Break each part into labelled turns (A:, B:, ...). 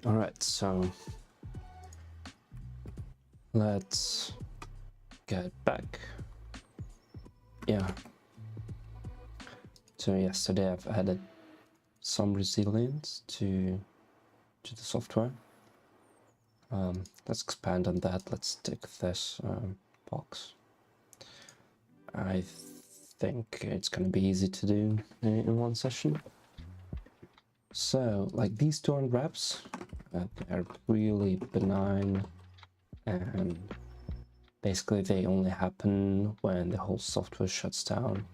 A: All right, so let's get back. Yeah. So yesterday I've added some resilience to the software. Let's expand on that. Let's take this box. I think it's gonna be easy to do in one session. So, like these two unwraps, they're really benign, and basically they only happen when the whole software shuts down.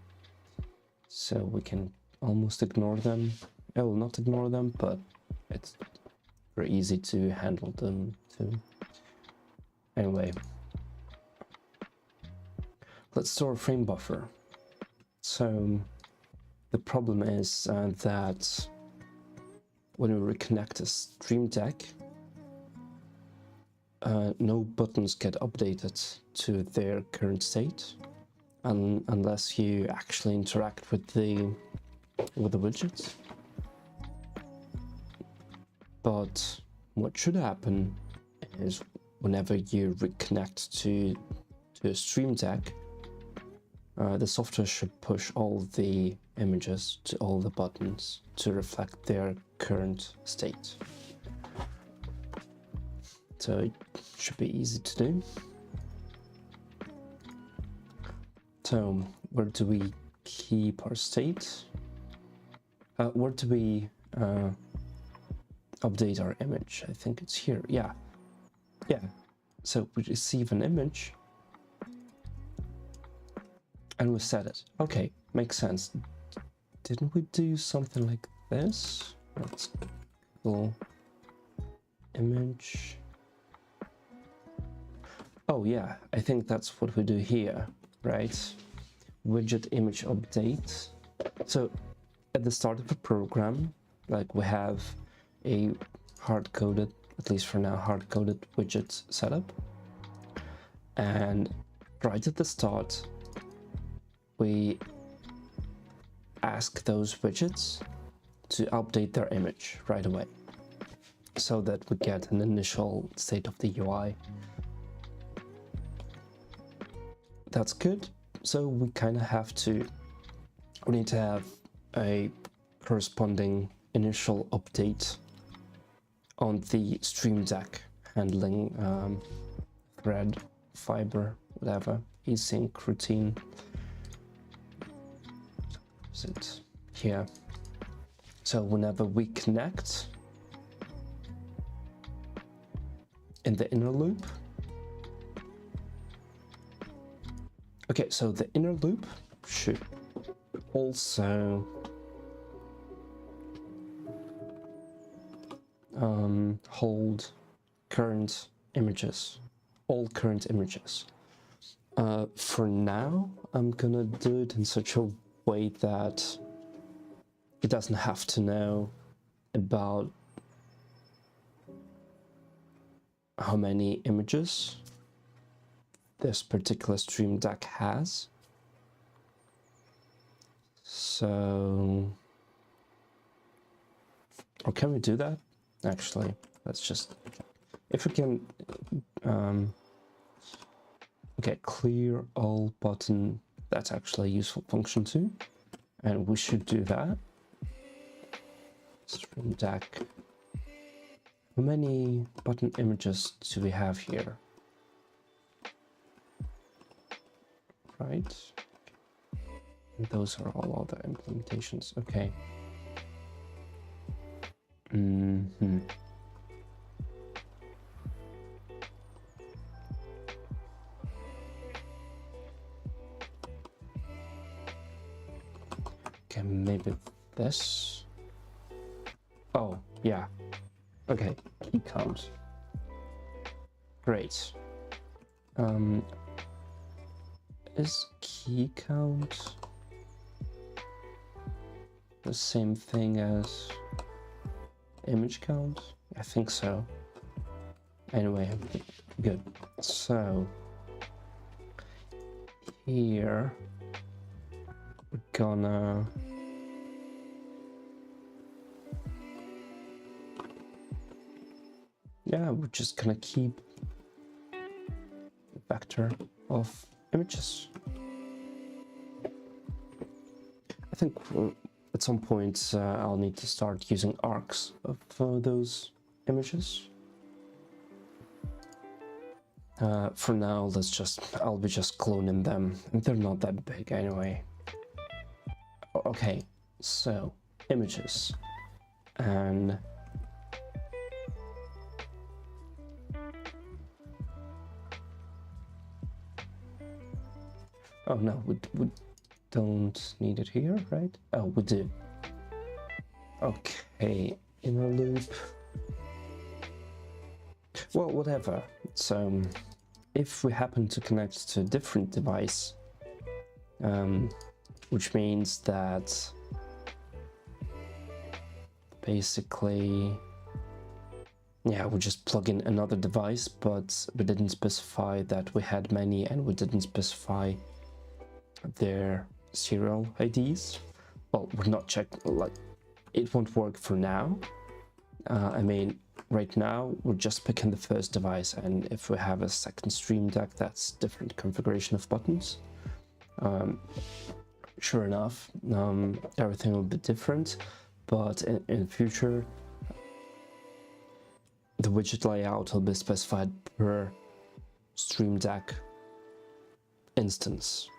A: So we can almost ignore them. I will not ignore them, but it's very easy to handle them too. Anyway, let's store a frame buffer. So the problem is that when we reconnect a StreamDeck, no buttons get updated to their current state unless you actually interact with the widgets. But what should happen is whenever you reconnect to a StreamDeck, the software should push all the images to all the buttons to reflect their current state. So it should be easy to do. So where do we keep our state? Where do we update our image? I think it's here. Yeah. So we receive an image and we set it. Okay, makes sense. Didn't we do something like this? Let's go image. Oh yeah, I think that's what we do here, right? Widget image update. So at the start of a program, like we have a hard-coded, at least for now, hard-coded widget setup. And right at the start, we ask those widgets to update their image right away, so that we get an initial state of the UI. That's good. So we kind of we need to have a corresponding initial update on the StreamDeck handling thread, fiber, whatever, async routine. Is it here? So whenever we connect in the inner loop, okay, so the inner loop should also hold current images, all current images. For now, I'm gonna do it in such a way that it doesn't have to know about how many images this particular StreamDeck has. So, or can we do that? Actually, let's just, if we can, okay, clear all button, that's actually a useful function too. And we should do that. StreamDeck. How many button images do we have here? Right. And those are all other implementations. Okay. Okay, maybe this. Oh, yeah. Okay, key count. Great. Is key count the same thing as image count? I think so. Anyway, good. So here we're gonna yeah, we're just gonna keep a vector of images. I think at some point I'll need to start using arcs of those images. For now, I'll be just cloning them, and they're not that big anyway. Okay, so images, and oh no, we don't need it here, right? Oh, we do. Okay, inner loop. Well, whatever. So, if we happen to connect to a different device, which means that basically, yeah, we just plug in another device, but we didn't specify that we had many, and we didn't specify their serial IDs. Well, we're not checking, like, it won't work for now. I mean, right now we're just picking the first device, and if we have a second StreamDeck, that's different configuration of buttons. Sure enough, everything will be different, but in the future the widget layout will be specified per StreamDeck instance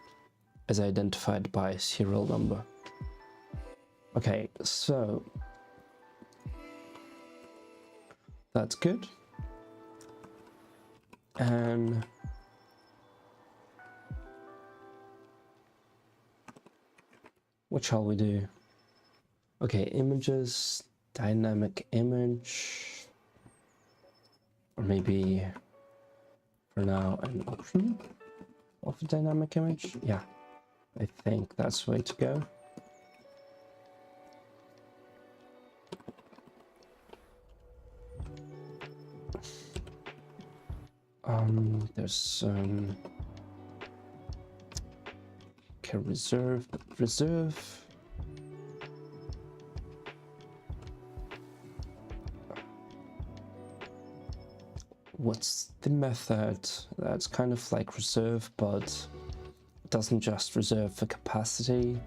A: as identified by serial number. Okay, so that's good. And what shall we do? Okay, images, dynamic image, or maybe for now an option of a dynamic image. Yeah, I think that's the way to go. There's okay, reserve. What's the method? That's kind of like reserve, but it doesn't just reserve the capacity,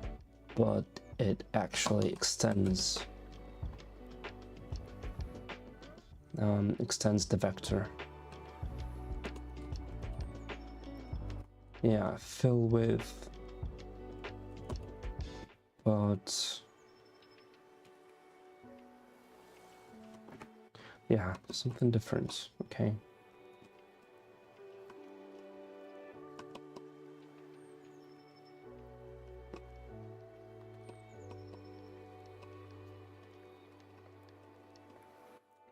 A: but it actually extends the vector. Yeah, fill with, but yeah, something different. Okay.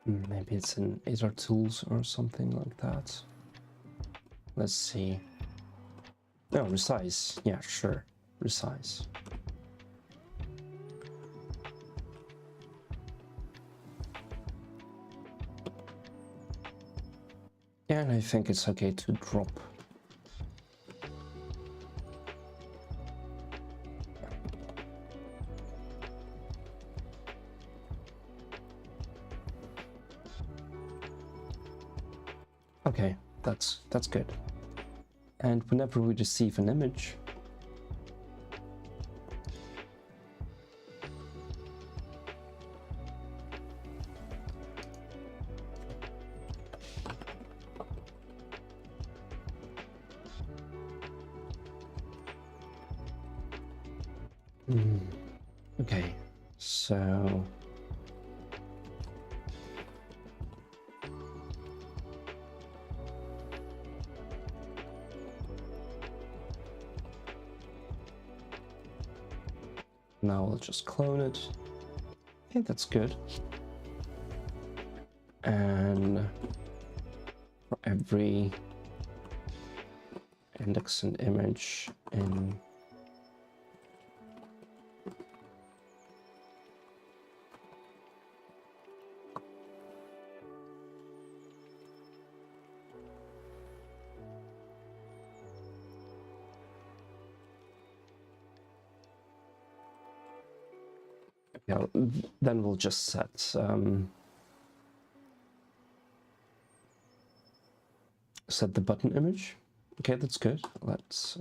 A: Maybe it's in Ether Tools or something like that. Let's see. No, resize. Yeah, sure. Resize. Yeah, and I think it's okay to drop. Okay, that's good. And whenever we receive an image, okay, so now we'll just clone it. Okay, that's good. And for every index and image in yeah, then we'll just set set the button image. Okay, that's good. Let's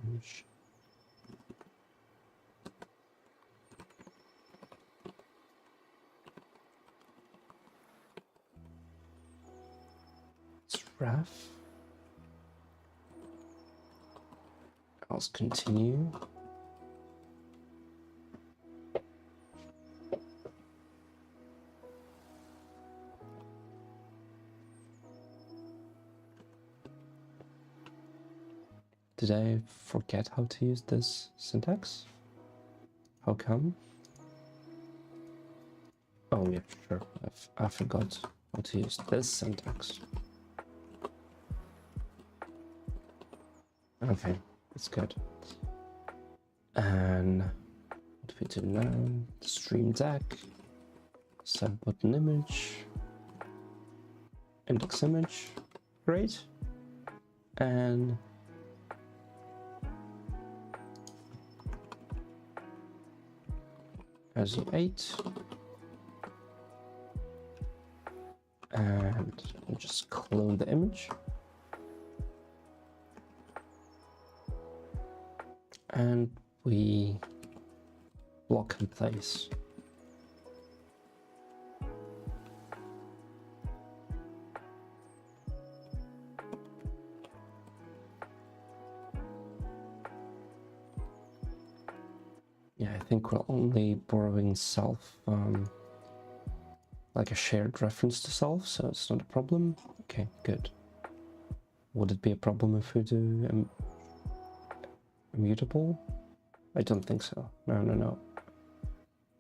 A: image. It's ref. I'll continue. Did I forget how to use this syntax? How come? Oh yeah, sure. I forgot how to use this syntax. Okay, that's good. And what do we do now? StreamDeck, set button image, index image, great. And as you 8. And we'll just clone the image. And we block in place. Yeah, I think we're only borrowing self, like a shared reference to self, so it's not a problem. Okay, good. Would it be a problem if we do immutable? I don't think so. No.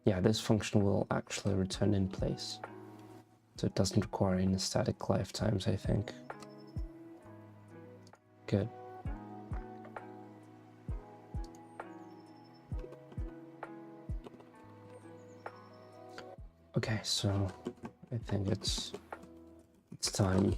A: Yeah, this function will actually return in place. So it doesn't require any static lifetimes, I think. Good. Okay, so I think it's time.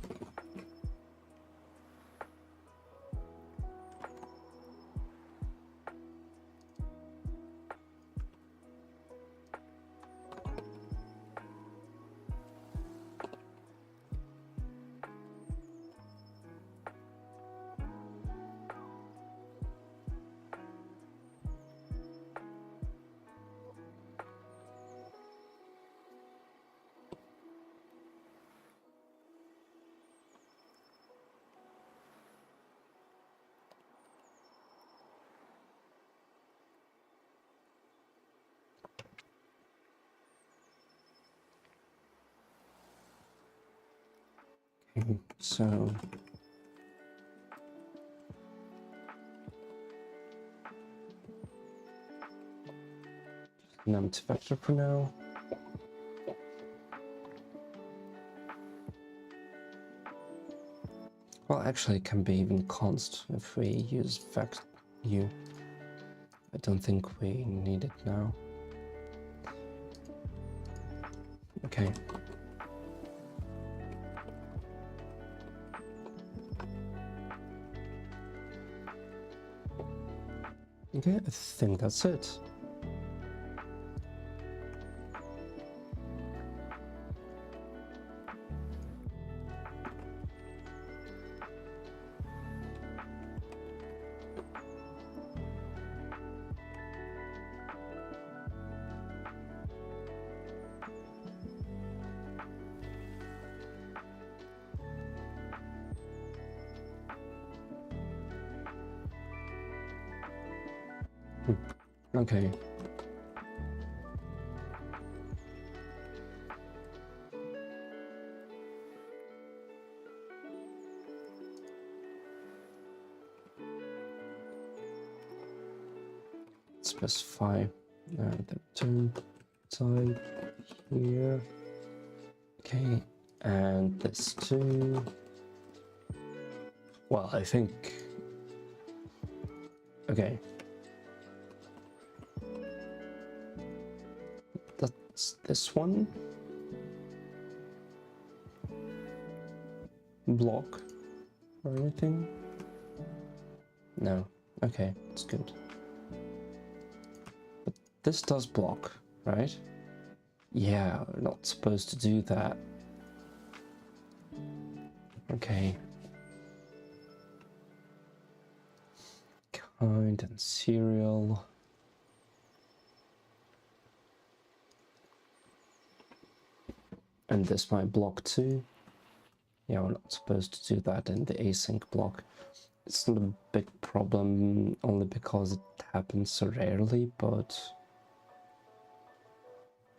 A: So an empty vector for now. Well, actually, it can be even const if we use vect u. I don't think we need it now. Okay. Okay, I think that's it. Okay. Specify the return type here. Okay, and this too. Well, I think. Okay. That's this one. Block or anything? No. Okay, it's good. But this does block, right? Yeah, we're not supposed to do that. Okay. Behind and serial. And this might block too. Yeah, we're not supposed to do that in the async block. It's not a big problem only because it happens so rarely, but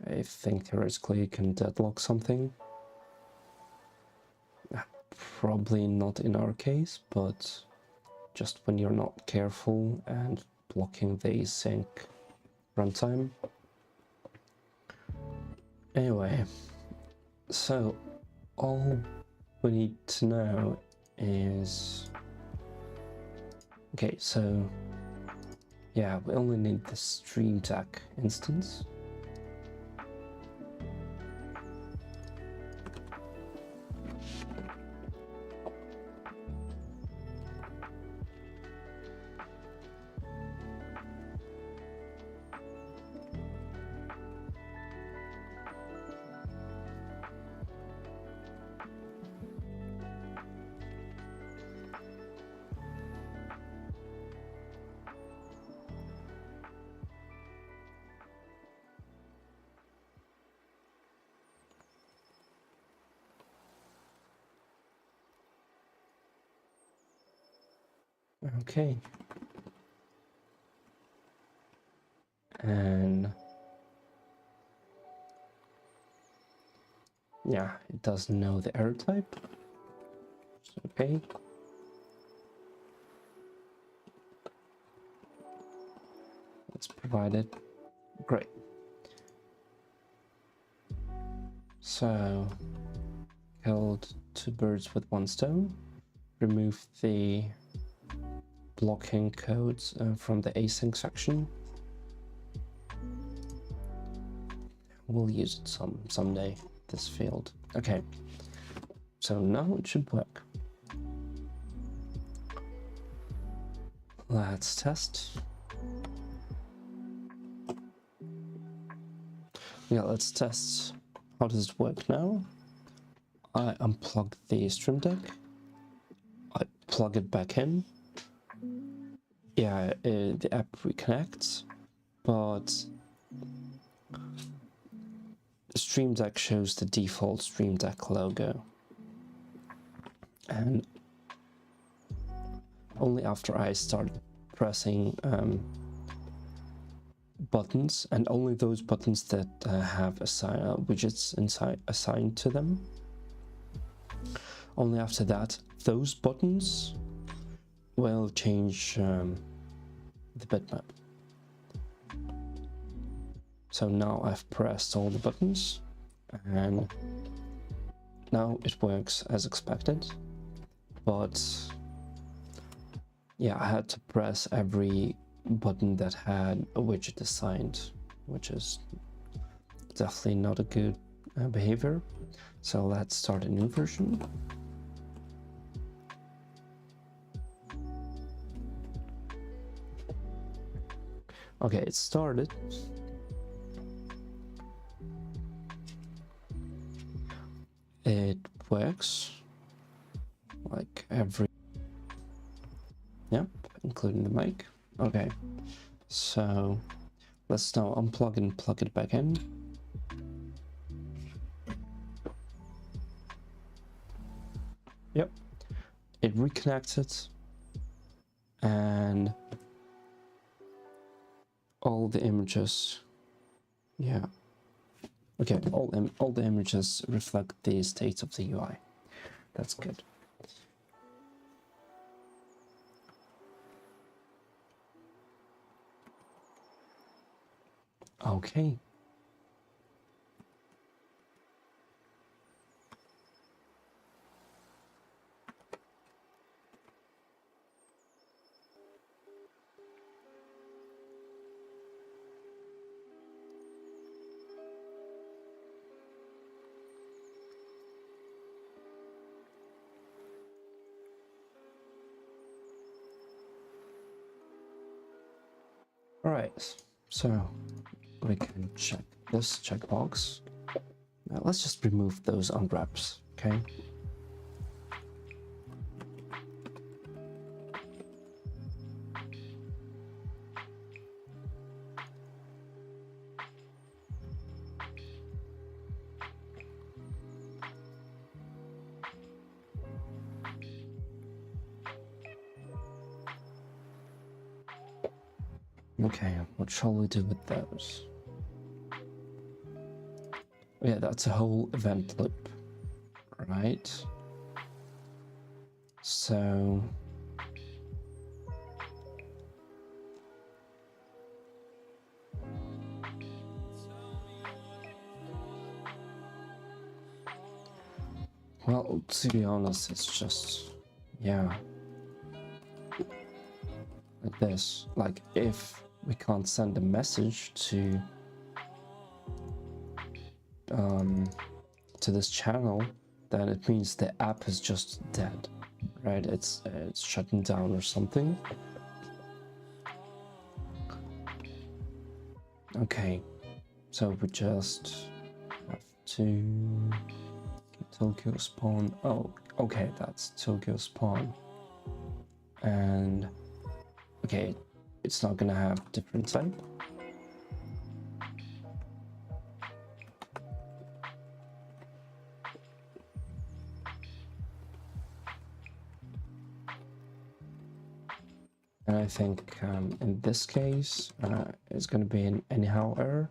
A: I think theoretically you can deadlock something. Probably not in our case, but just when you're not careful and blocking the async runtime. Anyway, so all we need to know is, okay, so yeah, we only need the StreamDeck instance. Okay. And yeah, it doesn't know the error type. Okay. Let's provide it. Great. So, killed two birds with one stone. Remove the blocking codes from the async section. We'll use it someday, this field. Okay, so now it should work. Let's test. Yeah, let's test. How does it work now? I unplug the StreamDeck. I plug it back in. Yeah, the app reconnects, but StreamDeck shows the default StreamDeck logo. And only after I start pressing buttons, and only those buttons that have widgets inside assigned to them, only after that, those buttons will change the bitmap. So now I've pressed all the buttons, and now it works as expected. But yeah, I had to press every button that had a widget assigned, which is definitely not a good behavior. So let's start a new version. Okay, it started. It works like every, yep, including the mic. Okay, so let's now unplug and plug it back in. Yep, it reconnected, and all the images, yeah, okay, all the images reflect the state of the UI. That's good. Okay. All right, so we can check this checkbox. Now let's just remove those unwraps, okay? Okay, what shall we do with those? Yeah, that's a whole event loop, right? So well, to be honest, it's just, yeah, like this. Like, if we can't send a message to this channel, then it means the app is just dead, right? It's shutting down or something. Okay, so we just have to Tokyo spawn. Oh, okay, that's Tokyo spawn. And okay, it's not gonna have different type. And I think in this case, it's going to be an anyhow error.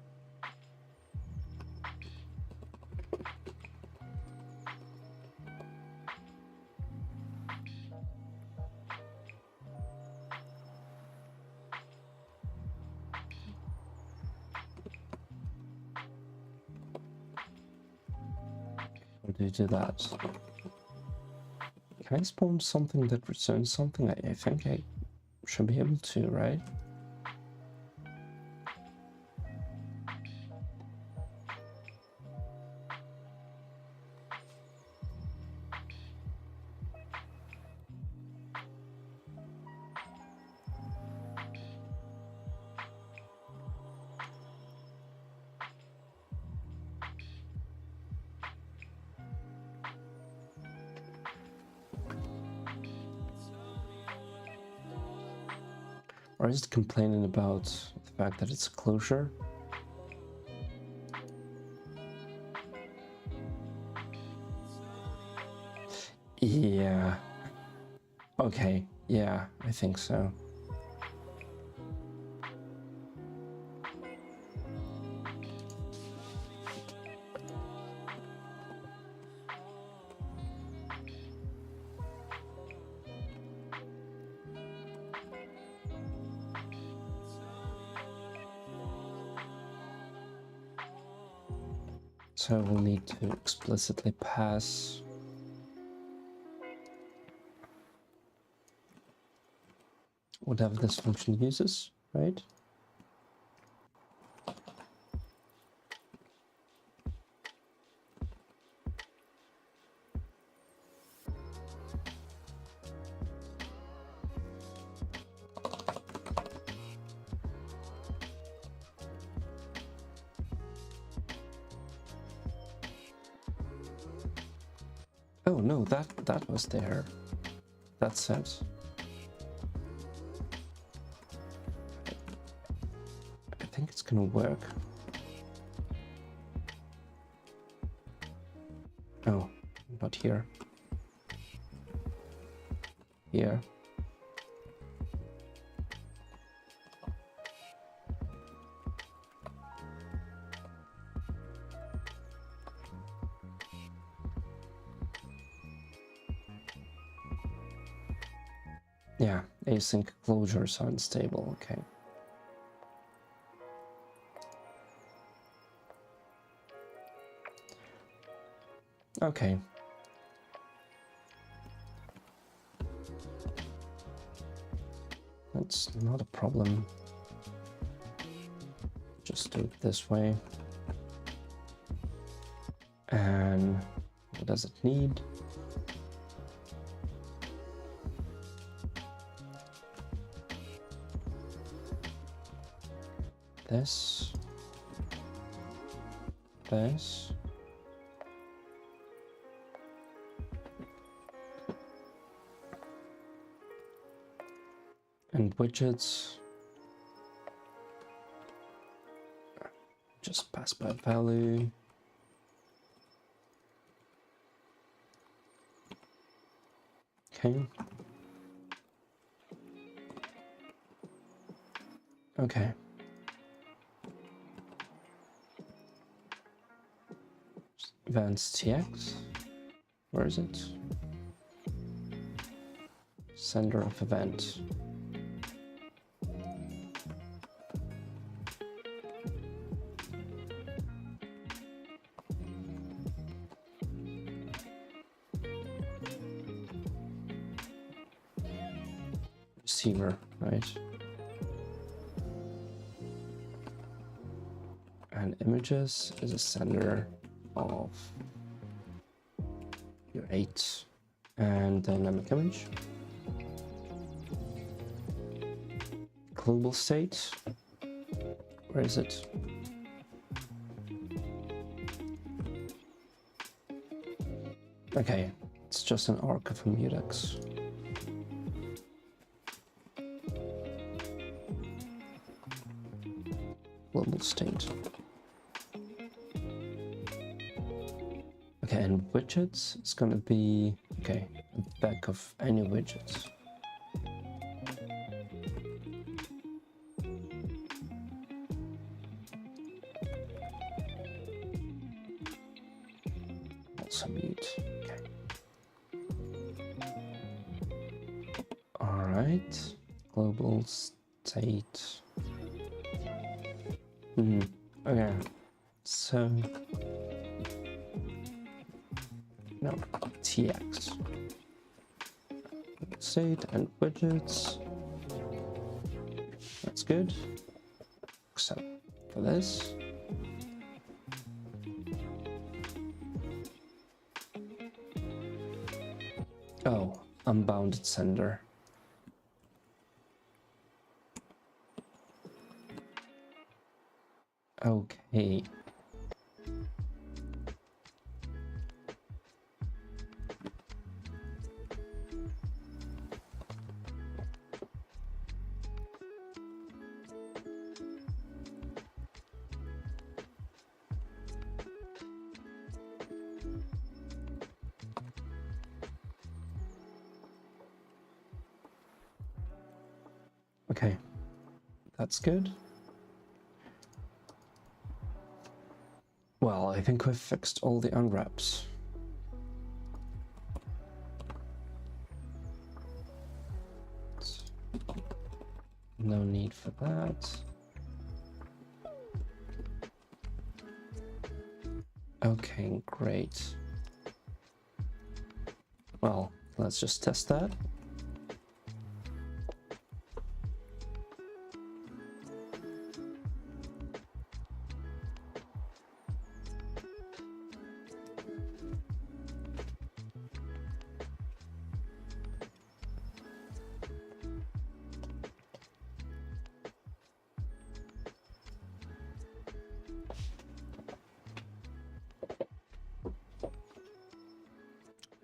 A: How do you do that? Can I spawn something that returns something? I think I should be able to, right? Or is it complaining about the fact that it's a closure? Yeah. Okay, yeah, I think so. So we'll need to explicitly pass whatever this function uses, right? Oh no, that was there. That's it. I think it's gonna work. Oh, not here. Here. Yeah, async closures are unstable, okay. Okay. That's not a problem. Just do it this way. And what does it need? This. This. And widgets. Just pass by value. Okay. Okay. Events TX. Where is it? Sender of event. Receiver, right? And images is a sender of your 8 and dynamic image. Global state, where is it? Okay, it's just an arc of a mutex. Global state. Okay, and widgets, it's gonna be, okay, a back of any widgets. Also mute, okay. All right, global state. Okay, so no, TX state and widgets. That's good, except for this. Oh, unbounded sender. Okay. Okay, that's good. Well, I think we've fixed all the unwraps. No need for that. Okay, great. Well, let's just test that.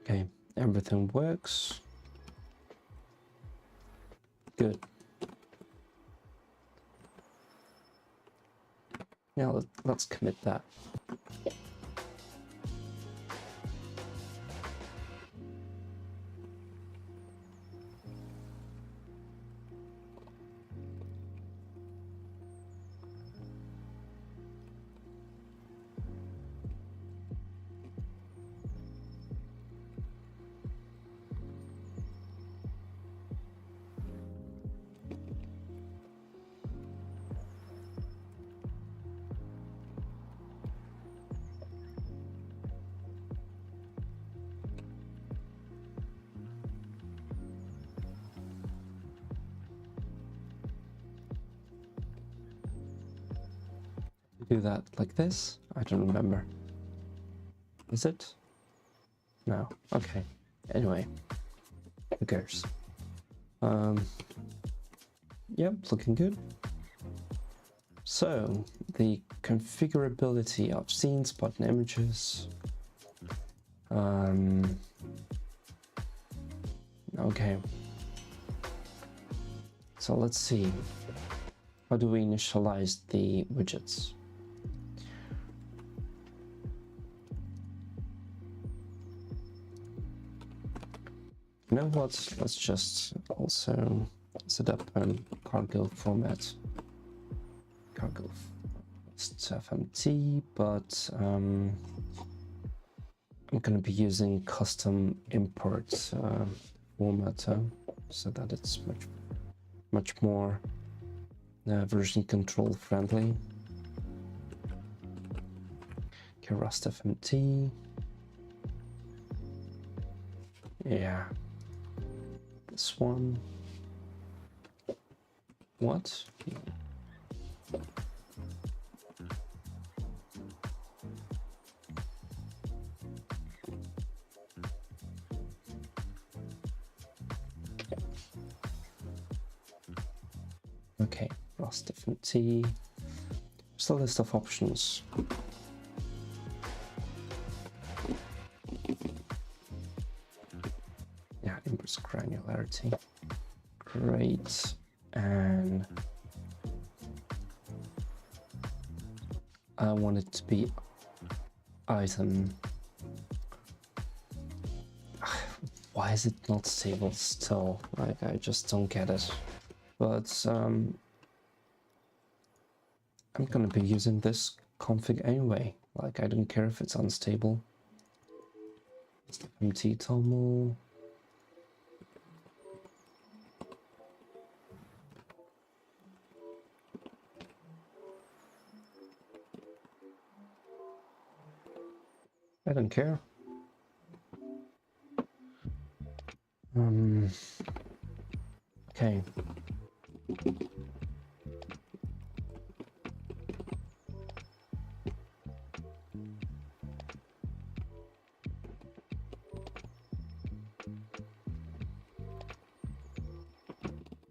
A: Okay, everything works. Good. Now let's commit that. Do that like this? I don't remember. Is it? No. Okay. Anyway, who cares? Yep, looking good. So the configurability of scenes, button images. Okay. So let's see. How do we initialize the widgets? You know what? Let's just also set up a cargo format. cargo FMT, but I'm going to be using custom import format so that it's much more version control friendly. Okay, Rust FMT. Yeah. This one. What? Okay, Rust FMT. Still a list of options. Yeah, inverse granularity. Great. And I want it to be item. Why is it not stable still? Like, I just don't get it. But I'm gonna be using this config anyway. Like, I don't care if it's unstable. MT toml. I don't care. Okay.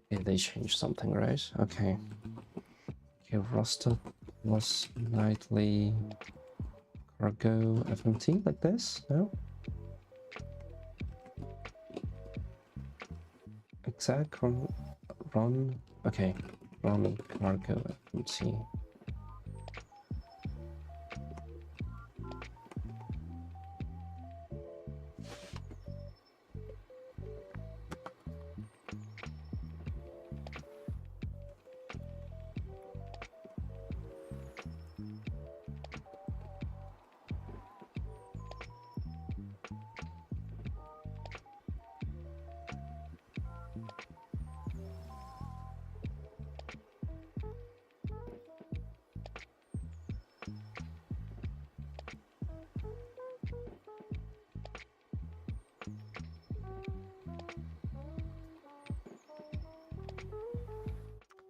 A: Yeah, they changed something, right? Okay. Okay, roster plus nightly cargo FMT like this? No? Exact run. Okay, run cargo FMT.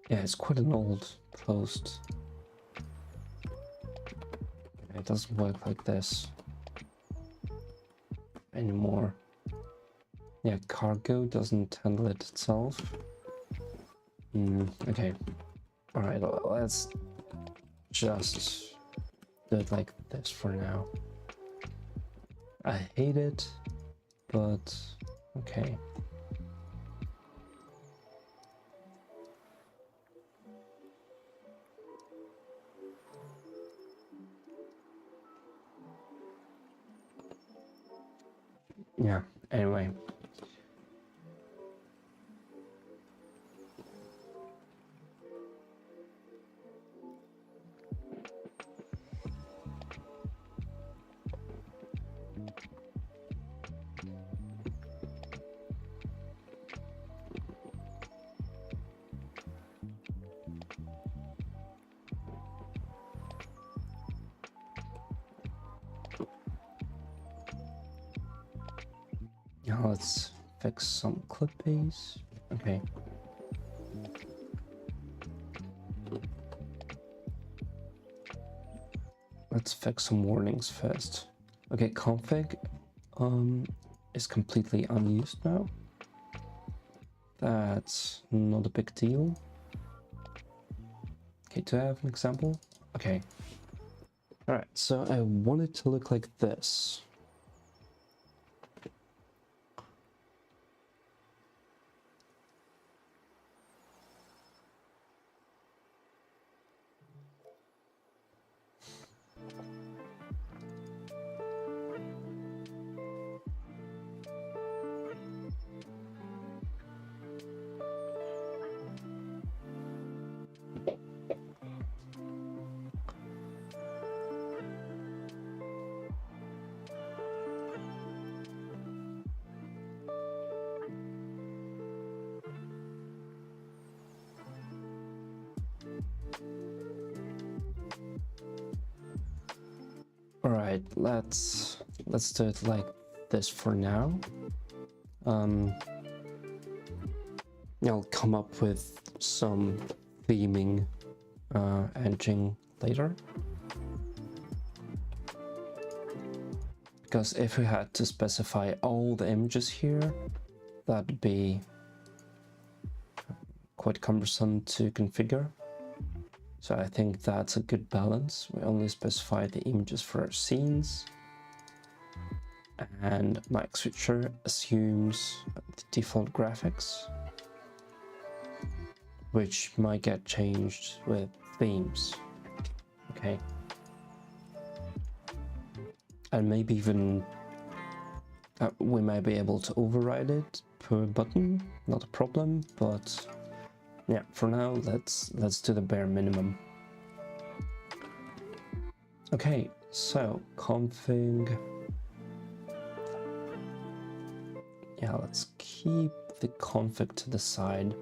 A: Yeah, it's quite an old post. It doesn't work like this anymore. Yeah, cargo doesn't handle it itself. Okay. Alright, let's just do it like this for now. I hate it, but okay. Yeah, anyway. Now let's fix some clip base. Okay. Let's fix some warnings first. Okay, config is completely unused now. That's not a big deal. Okay, do I have an example? Okay. Alright, so I want it to look like this. right, let's do it like this for now. I'll come up with some theming engine later. Because if we had to specify all the images here, that'd be quite cumbersome to configure. So I think that's a good balance. We only specify the images for our scenes. And mic switcher assumes the default graphics, which might get changed with themes. Okay. And maybe even we might be able to override it per button, not a problem, but yeah, for now let's do the bare minimum. Okay, so config. Yeah, let's keep the config to the side.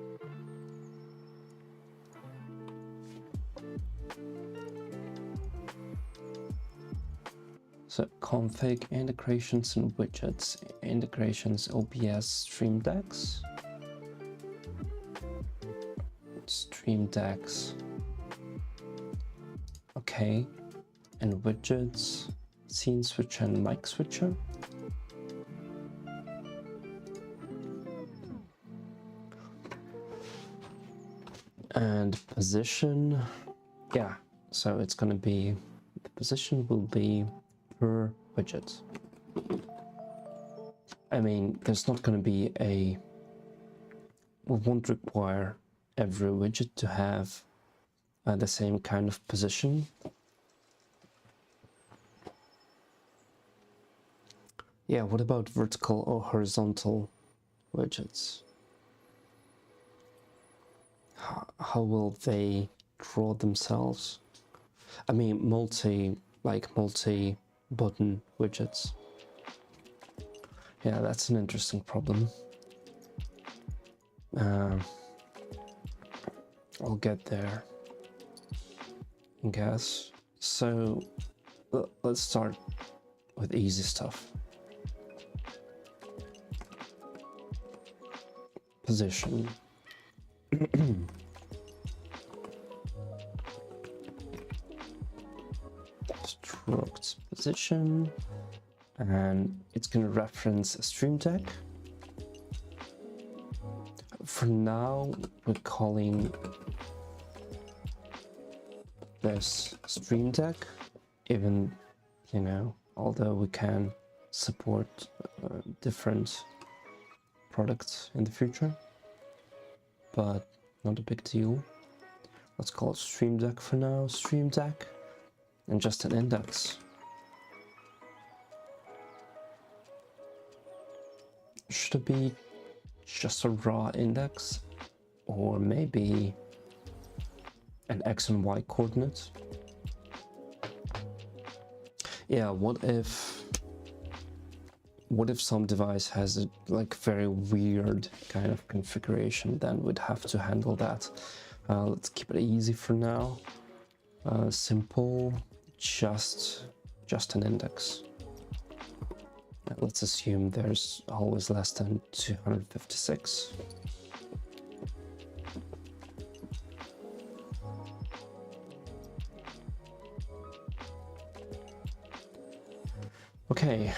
A: So config integrations and widgets, integrations OBS StreamDecks. StreamDecks. Okay, and widgets, scene switcher and mic switcher. And position, yeah, so it's gonna be, the position will be per widget. I mean, there's not gonna be we won't require every widget to have the same kind of position. Yeah, what about vertical or horizontal widgets? How will they draw themselves? I mean, multi button widgets. Yeah, that's an interesting problem. I'll get there, I guess. So let's start with easy stuff. Position. Struct position, and it's going to reference a StreamDeck. For now, we're calling this StreamDeck, even, you know, although we can support different products in the future, but not a big deal. Let's call it StreamDeck for now, StreamDeck, and just an index. Should it be just a raw index, or maybe an X and Y coordinate? Yeah, what if some device has a like very weird kind of configuration? Then we'd have to handle that. Let's keep it easy for now. Simple, just an index. Let's assume there's always less than 256. Okay,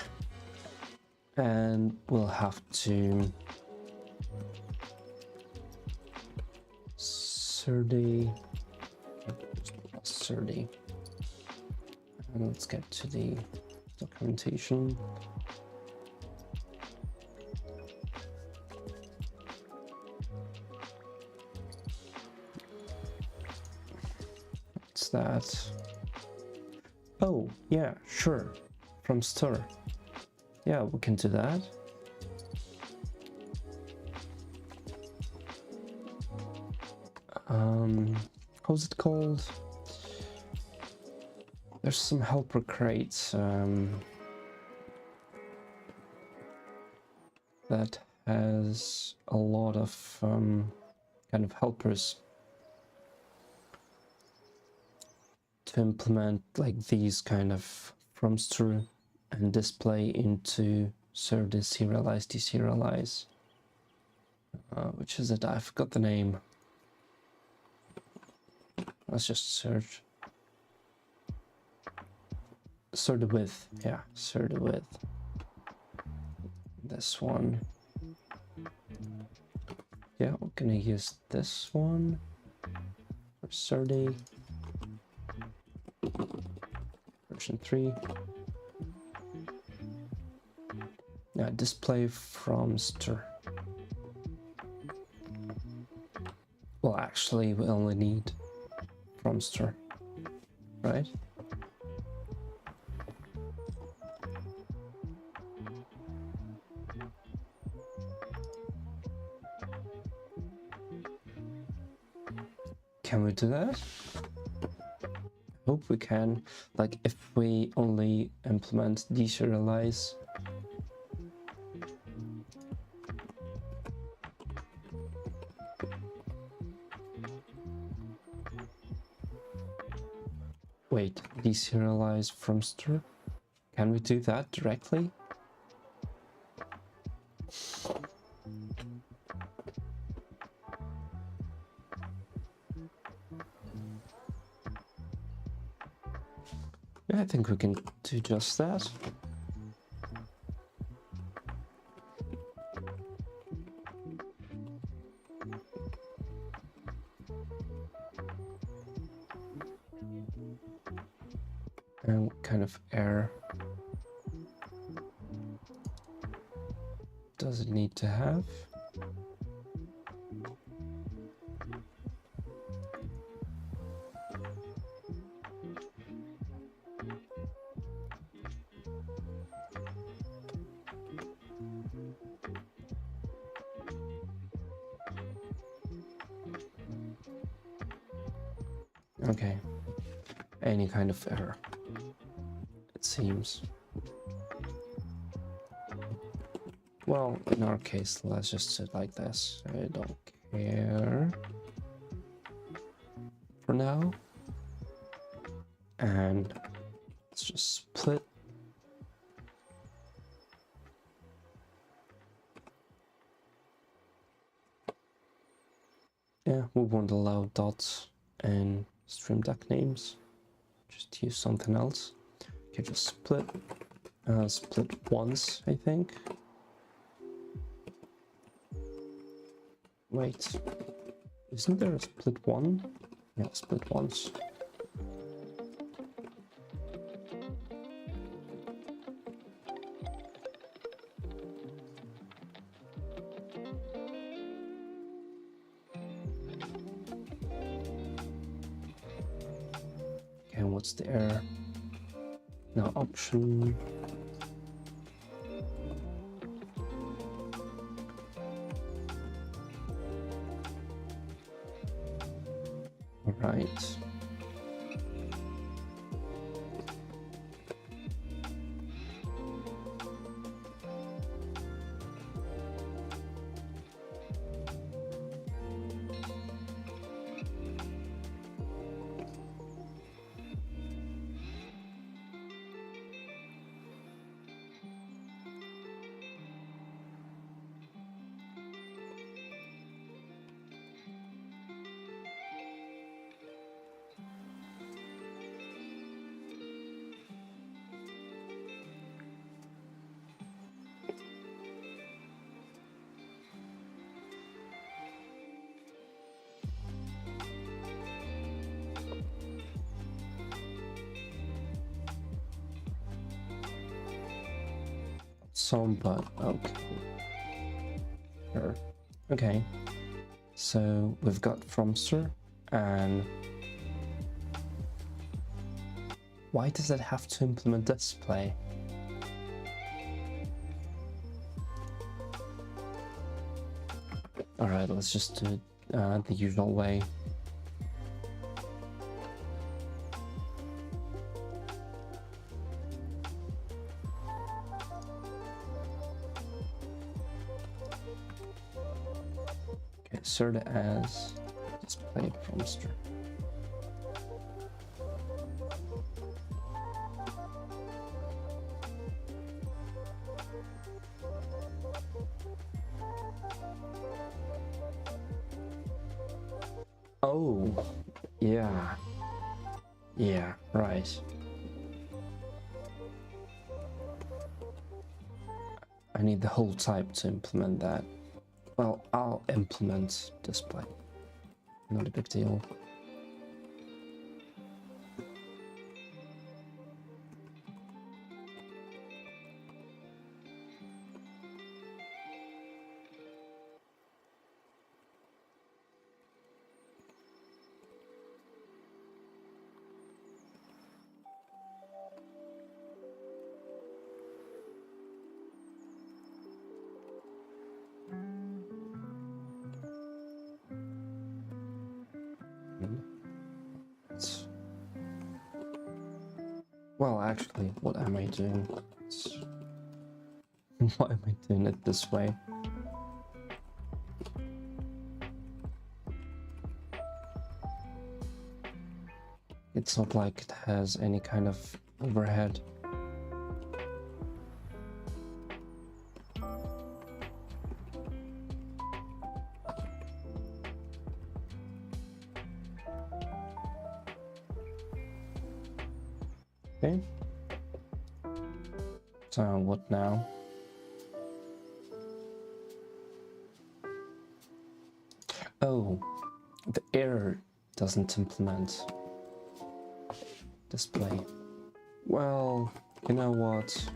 A: and we'll have to 30, and let's get to the documentation. What's that? Oh, yeah, sure. From store. Yeah, we can do that. How's it called? There's some helper crates that has a lot of kind of helpers to implement like these kind of from str and display into serve deserialize, deserialize. Which is it? I forgot the name. Let's just search. Sort the width, yeah, sort the width. This one. Yeah, we're gonna use this one for Serde version 3. Yeah, display from str. Well, actually, we only need from str, right? Can we do that? Hope we can. Like, if we only implement deserialize. Wait, deserialize from str? Can we do that directly? Yeah, I think we can do just that. And what kind of error does it need to have? Okay, any kind of error, it seems. Well, in our case, let's just sit like this. I don't care for now. And let's just split. Yeah, we won't allow dots and StreamDeck names. Just use something else. Okay, just split. Split once, I think. Wait, isn't there a split one? Yeah, split once. Okay, what's the error? Now option. All right. Some, but okay. Sure. Okay. So we've got fromster, and why does it have to implement display? All right, let's just do it the usual way. Insert as display fromster. Oh, yeah. Yeah, right. I need the whole type to implement that. Well, I'll implement display. Not a big deal. Well, actually, what am I doing? Why am I doing it this way? It's not like it has any kind of overhead. Okay. So what now? Oh, the error doesn't implement display. Well, you know what?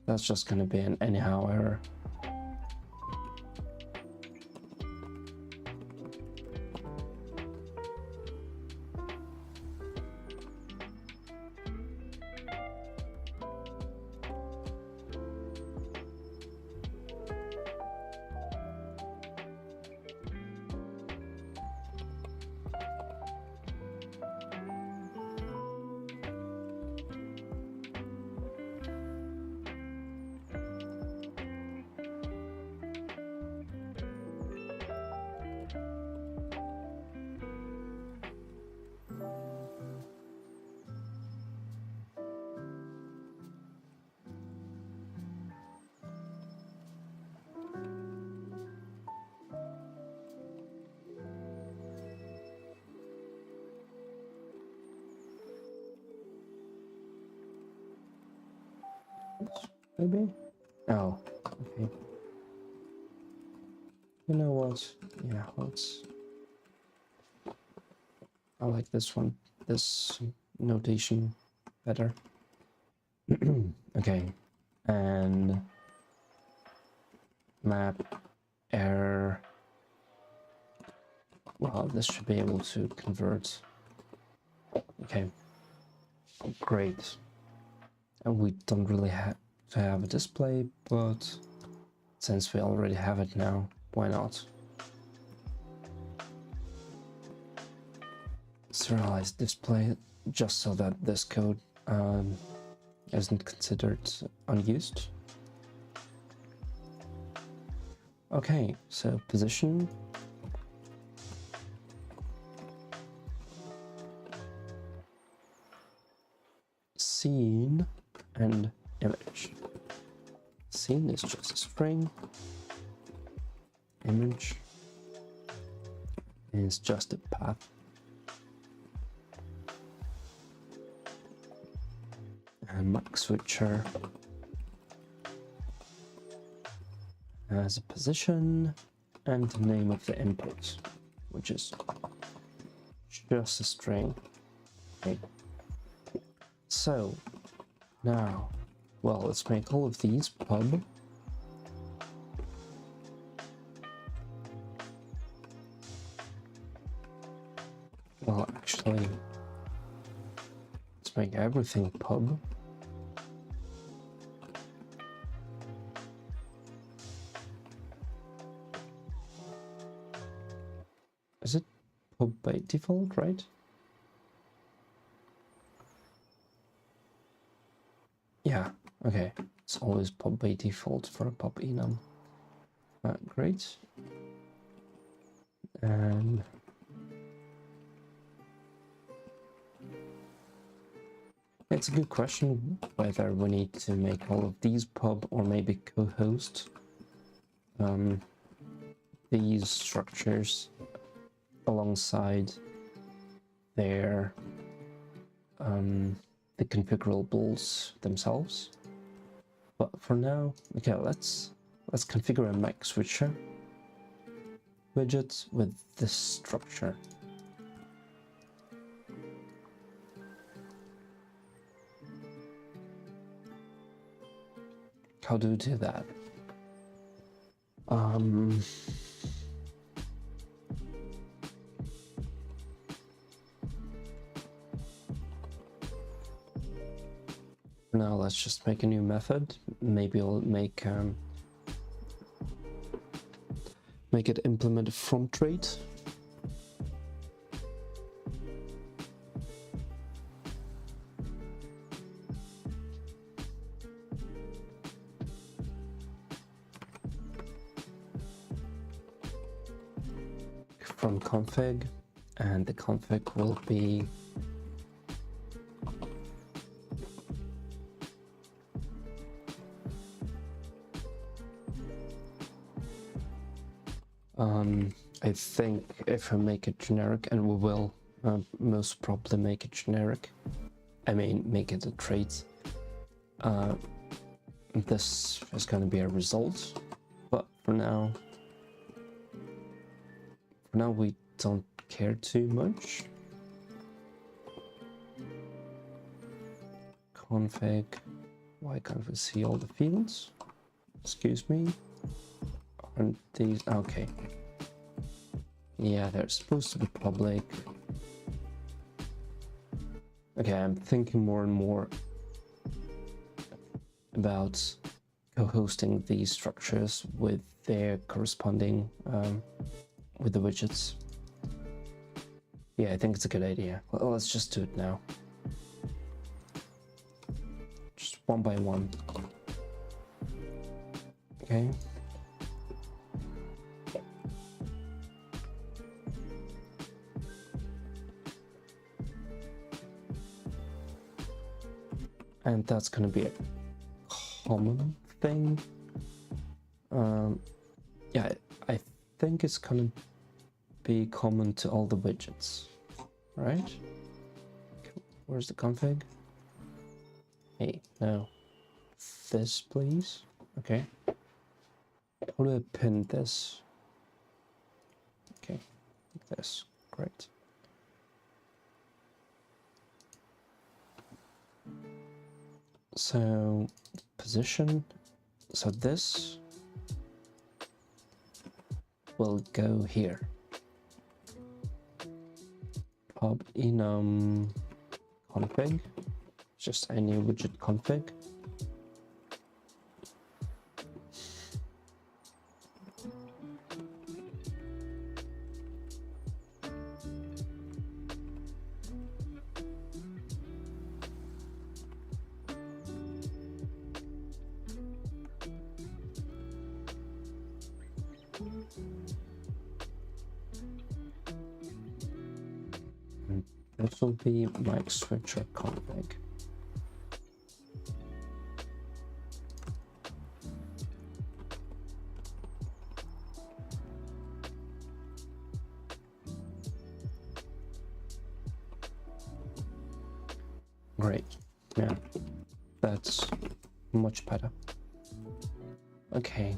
A: That's just gonna be an anyhow error. Maybe? Oh, okay. You know what? Yeah, I like this one, this notation better. Okay, and map error. Well, this should be able to convert. Okay, great. And we don't really have to have a display, but since we already have it now, why not? Serialize display just so that this code isn't considered unused. Okay, so position. Scene and image. Scene is just a string. Image is just a path. And max switcher as a position and the name of the input, which is just a string. Okay. So now, well, let's make all of these pub. Well, actually, let's make everything pub. Is it pub by default, right? Yeah, okay. It's always pub by default for a pub enum. Great. And it's a good question whether we need to make all of these pub or maybe co-host these structures alongside their the configurables themselves. But for now, okay, let's configure a mic switcher widget with this structure. How do we do that? Now let's just make a new method. Maybe I'll make it implement a from trait. From config, and the config will be I think if I make it generic, and we will most probably make it generic, I mean make it a trait, this is going to be a result, but for now we don't care too much. Config, why can't we see all the fields? Excuse me. Aren't these okay? Yeah, they're supposed to be public. Okay, I'm thinking more and more about co-hosting these structures with their corresponding with the widgets. Yeah, I think it's a good idea. Well, let's just do it now. Just one by one. Okay. And that's gonna be a common thing. Yeah, I think it's gonna be common to all the widgets, right? Where's the config? Hey, no. This, please. Okay. How do I pin this? Okay, like this. Great. So, position. So this will go here. Pub enum config, just any widget config. This will be mic switcher config. Great, yeah, that's much better. Okay,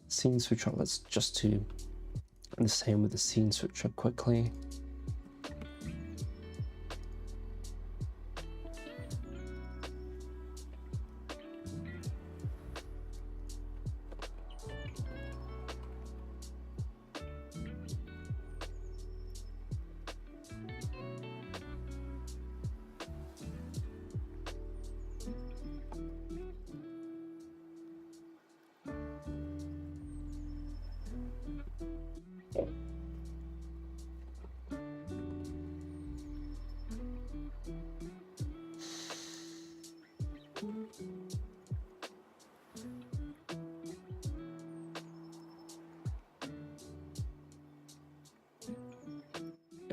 A: scene switcher, let's just do the same with the scene switcher quickly.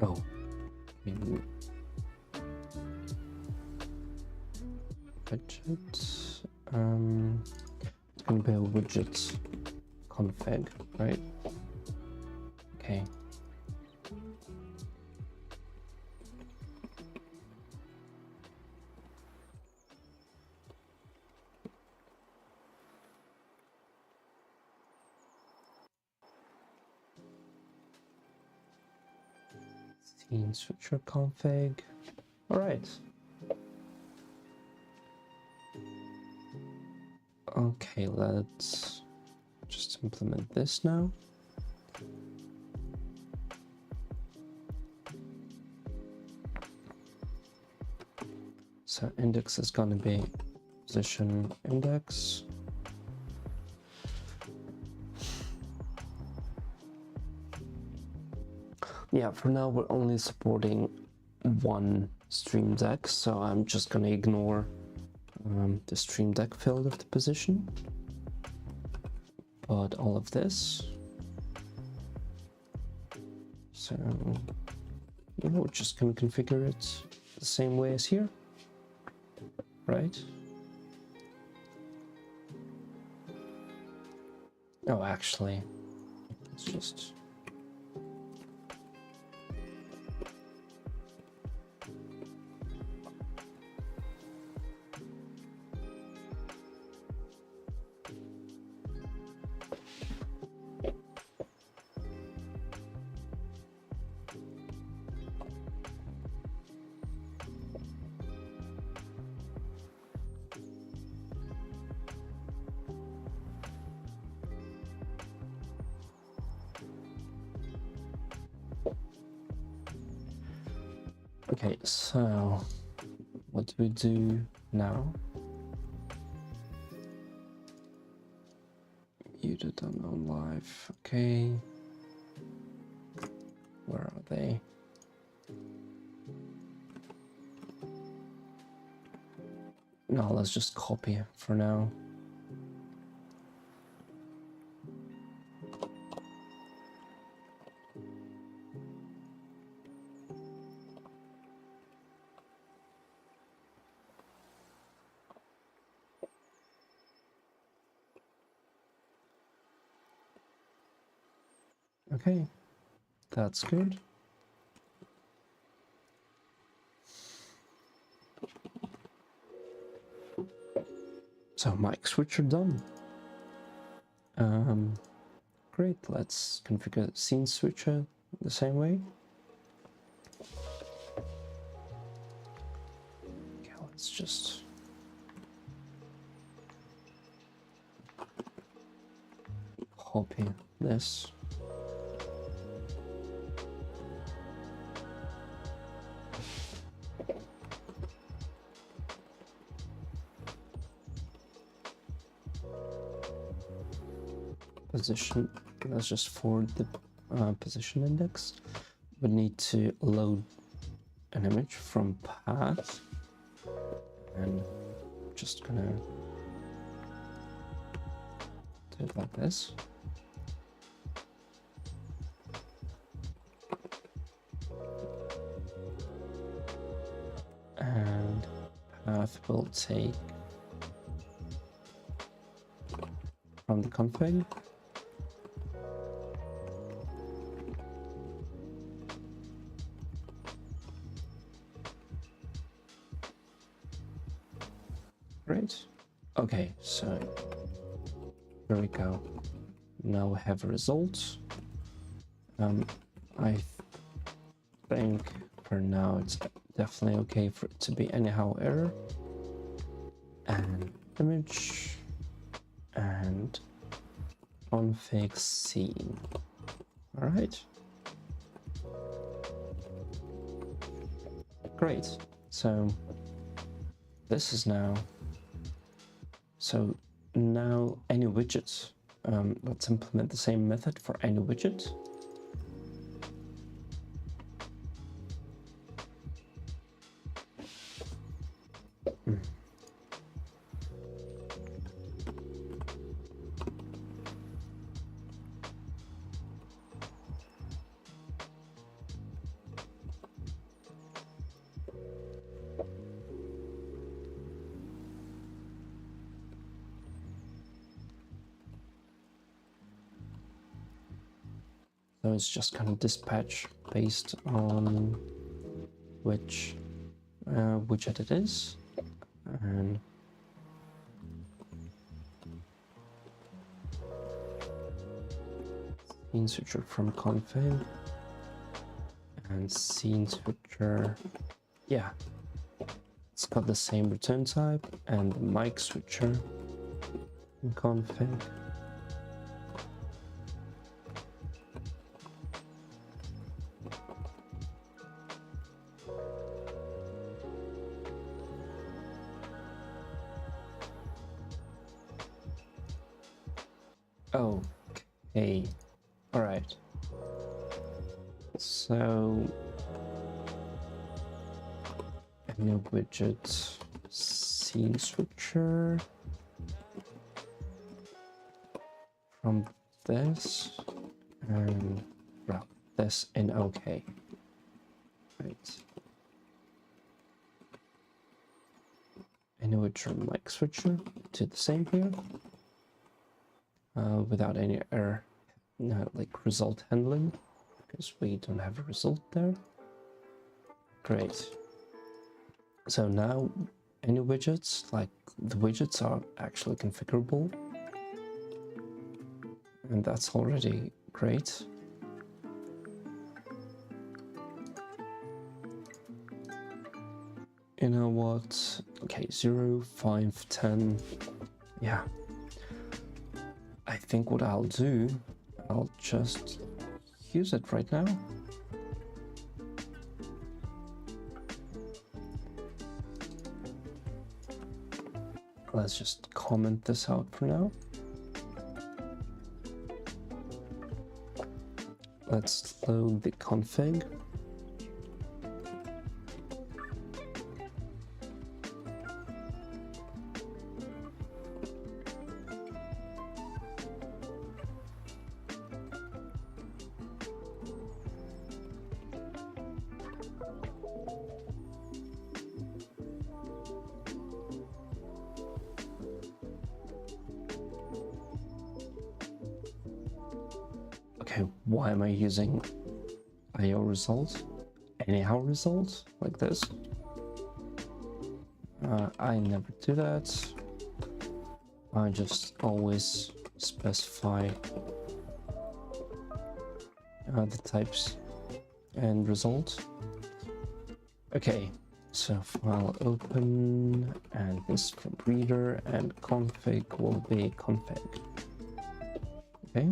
A: Oh, widget. It's gonna be a widget config, right? Okay. Scene switcher config. All right. Okay, let's just implement this now. So index is going to be position index. Yeah, for now we're only supporting one StreamDeck, so I'm just going to ignore the StreamDeck field of the position. But all of this. So we're just going to configure it the same way as here, right? Oh, actually, let's just... Okay, so what do we do now? Muted unknown live. Okay. Where are they? No, let's just copy it for now. Okay, that's good. So mic switcher done. Great, let's configure scene switcher the same way. Okay, let's just copy this. Position, let's just forward the position index. We need to load an image from path, and just gonna do it like this. And path will take from the config. Great. Okay, so here we go. Now we have a result. I think for now it's definitely okay for it to be anyhow error. And image and config scene. All right. Great. So this is now. So now any widget, let's implement the same method for any widget. So it's just kind of dispatch based on which widget it is, and scene switcher from config, And scene switcher, yeah, it's got the same return type, and the mic switcher in config. Okay, all right. So, a new widget, scene switcher from this, and well, this in OK. Right. A new widget mic switcher, do the same here, without any error, like result handling, because we don't have a result there. Great. So now any widgets, like the widgets are actually configurable, and that's already great. You know what? Okay, 0, 5, 10. Yeah. I think what I'll do, I'll just use it right now. Let's just comment this out for now. Let's load the config. Okay, why am I using IO result? Anyhow result like this? I never do that. I just always specify the types and result. Okay, so file open, and this from reader, and config will be config. Okay.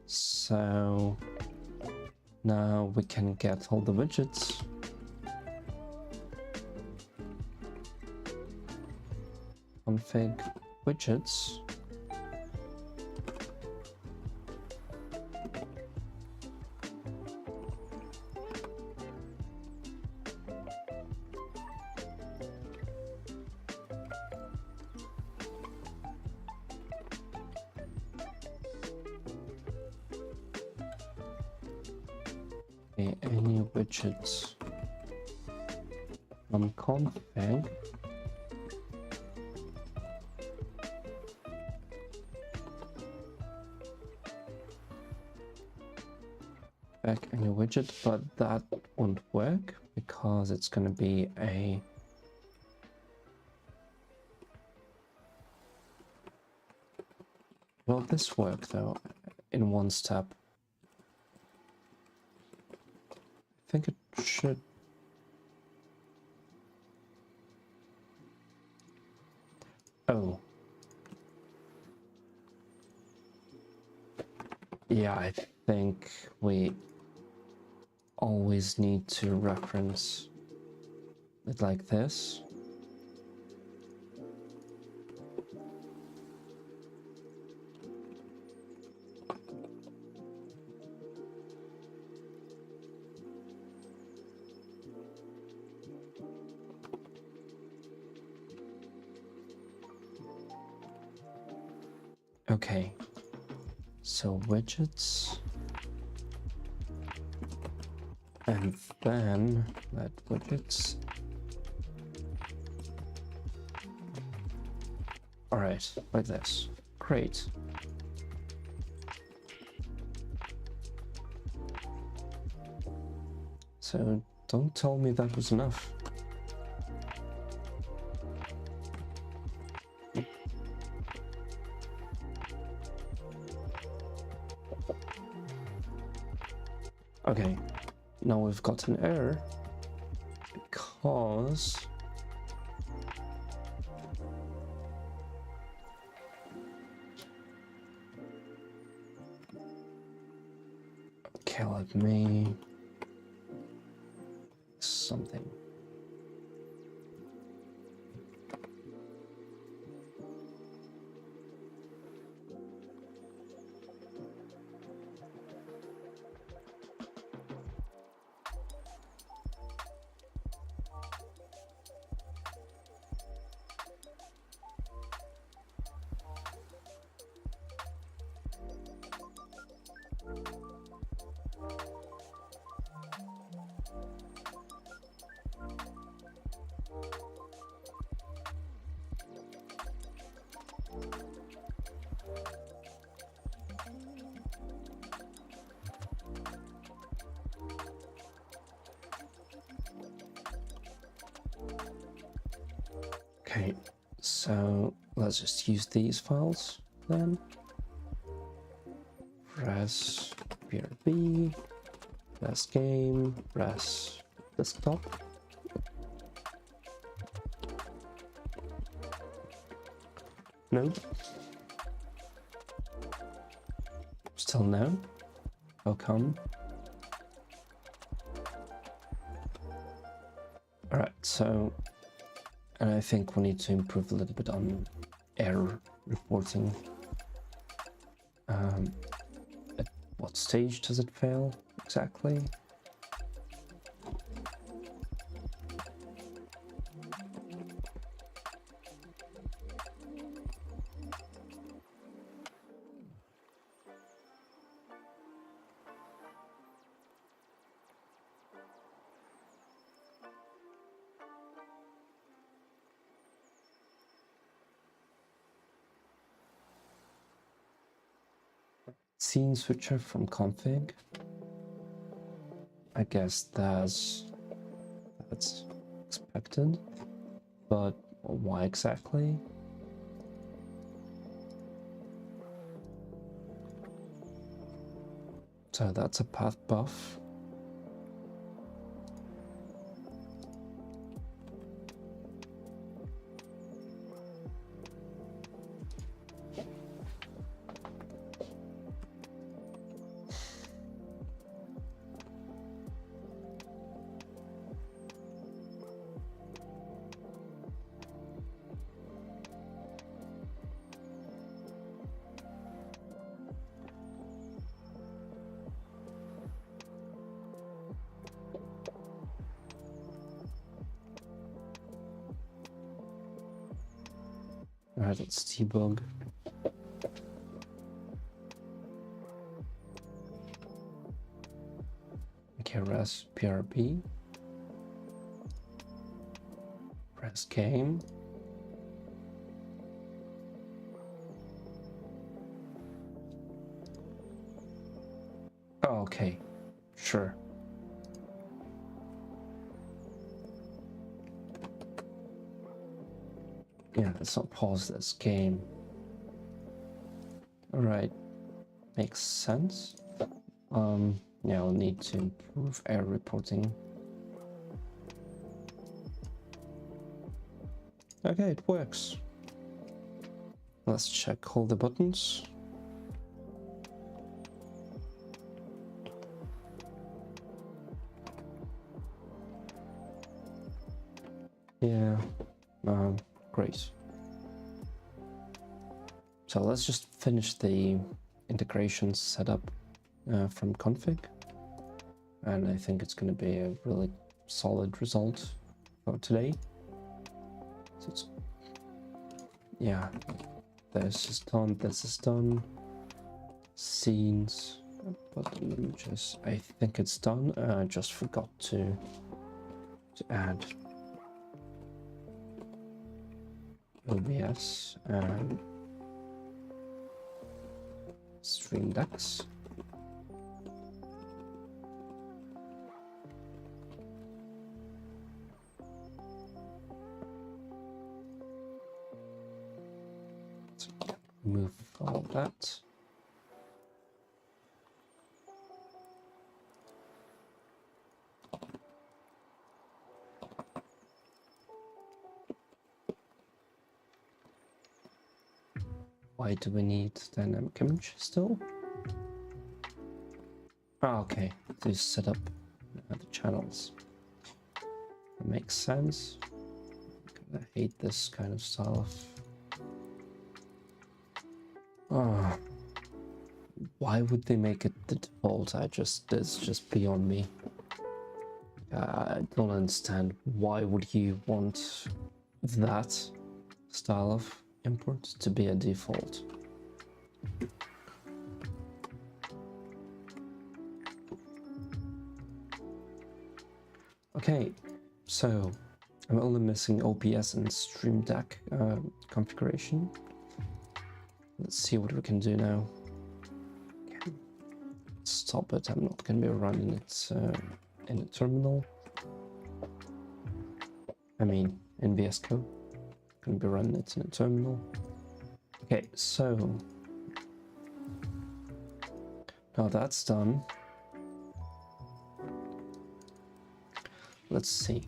A: So now we can get all the widgets. Config widgets. Any widgets from config. Back any widget, but that won't work because it's going to be a will this work though in one step? I think it should. Oh. Yeah, I think we always need to reference it like this. Okay, so widgets, and then let widgets. All right, like this. Great. So don't tell me that was enough. Okay, now we've got an error because okay, let me something. Okay, so let's just use these files then. Res brb, res game, res desktop. No. Still no. How come? Alright, so and I think we need to improve a little bit on error reporting. At what stage does it fail exactly? Scene switcher from config. I guess that's expected, but why exactly? So that's a path buff. Alright, let's debug. Okay, res PRB. Res game. Oh, okay, sure. Yeah, let's not pause this game. Alright, makes sense. Yeah, I'll need to improve error reporting. Okay, it works. Let's check all the buttons. Yeah, great. So let's just finish the integration setup from config. And I think it's going to be a really solid result for today. So it's, yeah, this is done, this is done. Scenes, button images, I think it's done. I just forgot to add OBS and StreamDeck. Move all of that. why do we need dynamic image still? Ah, okay, to set up the channels. That makes sense. I hate this kind of stuff. Oh, why would they make it the default? It's just beyond me. I don't understand. Why would you want that style of import to be a default? Okay, so I'm only missing OBS and StreamDeck configuration. Let's see what we can do now. Okay. Stop it, I'm not going to be running it in a terminal. I mean, in VS Code. Going to be running it in a terminal. Okay, so now that's done. Let's see.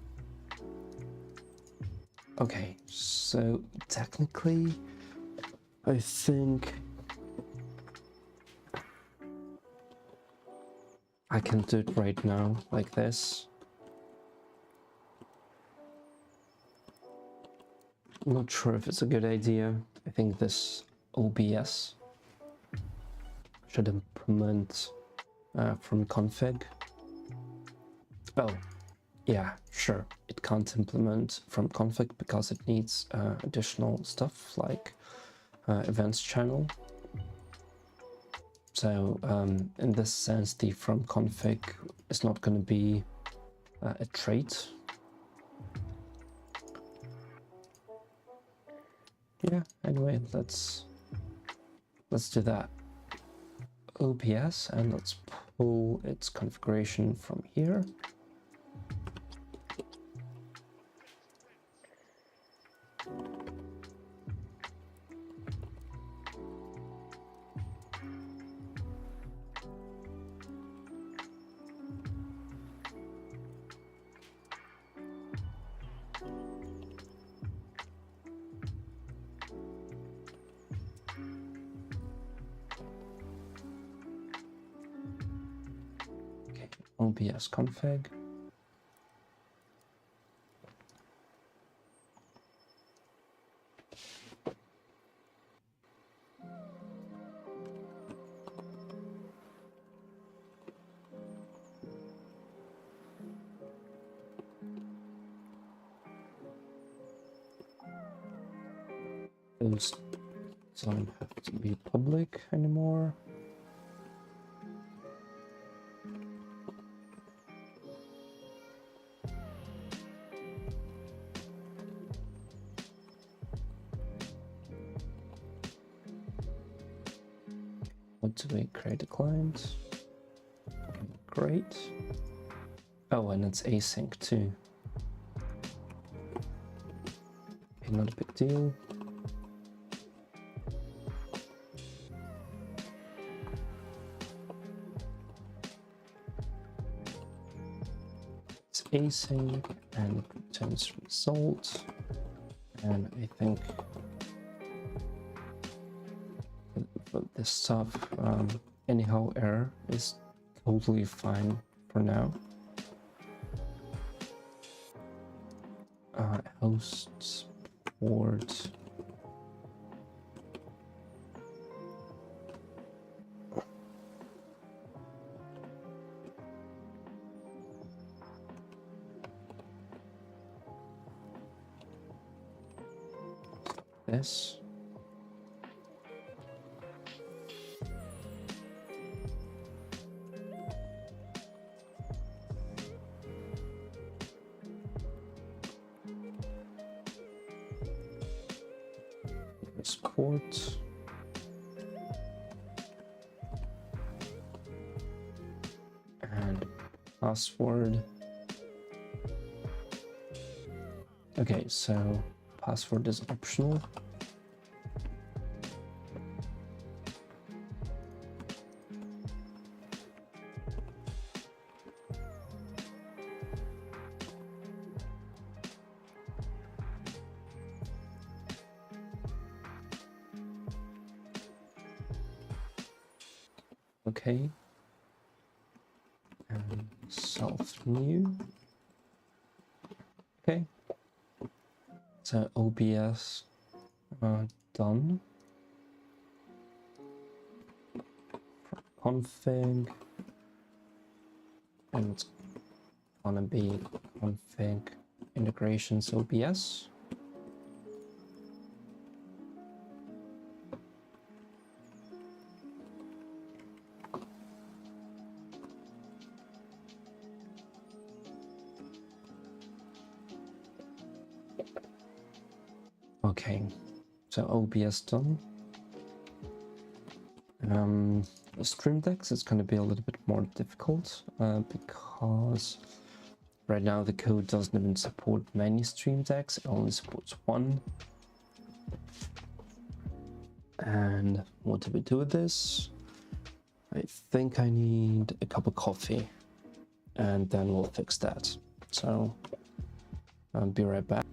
A: Okay, so technically, I think I can do it right now, like this. I'm not sure if it's a good idea. I think this OBS should implement from config. Oh, yeah, sure. It can't implement from config because it needs additional stuff like events channel. So in this sense, the from config is not going to be a trait. Yeah, anyway, let's do that. OBS, and let's pull its configuration from here. OBS config. Those don't have to be public anymore. What do we create a client? Great. Oh, and it's async too. Okay, not a big deal. It's async and it returns result. And I think for this stuff, anyhow error is totally fine for now. Hosts port. This. Port. And password. Okay, so password is optional. Okay. And self new. Okay. So OBS done. Config, and it's gonna be config integrations OBS. Okay, so OBS done. StreamDeck is going to be a little bit more difficult because right now the code doesn't even support many StreamDecks, it only supports one. And what do we do with this? I think I need a cup of coffee and then we'll fix that. So I'll be right back.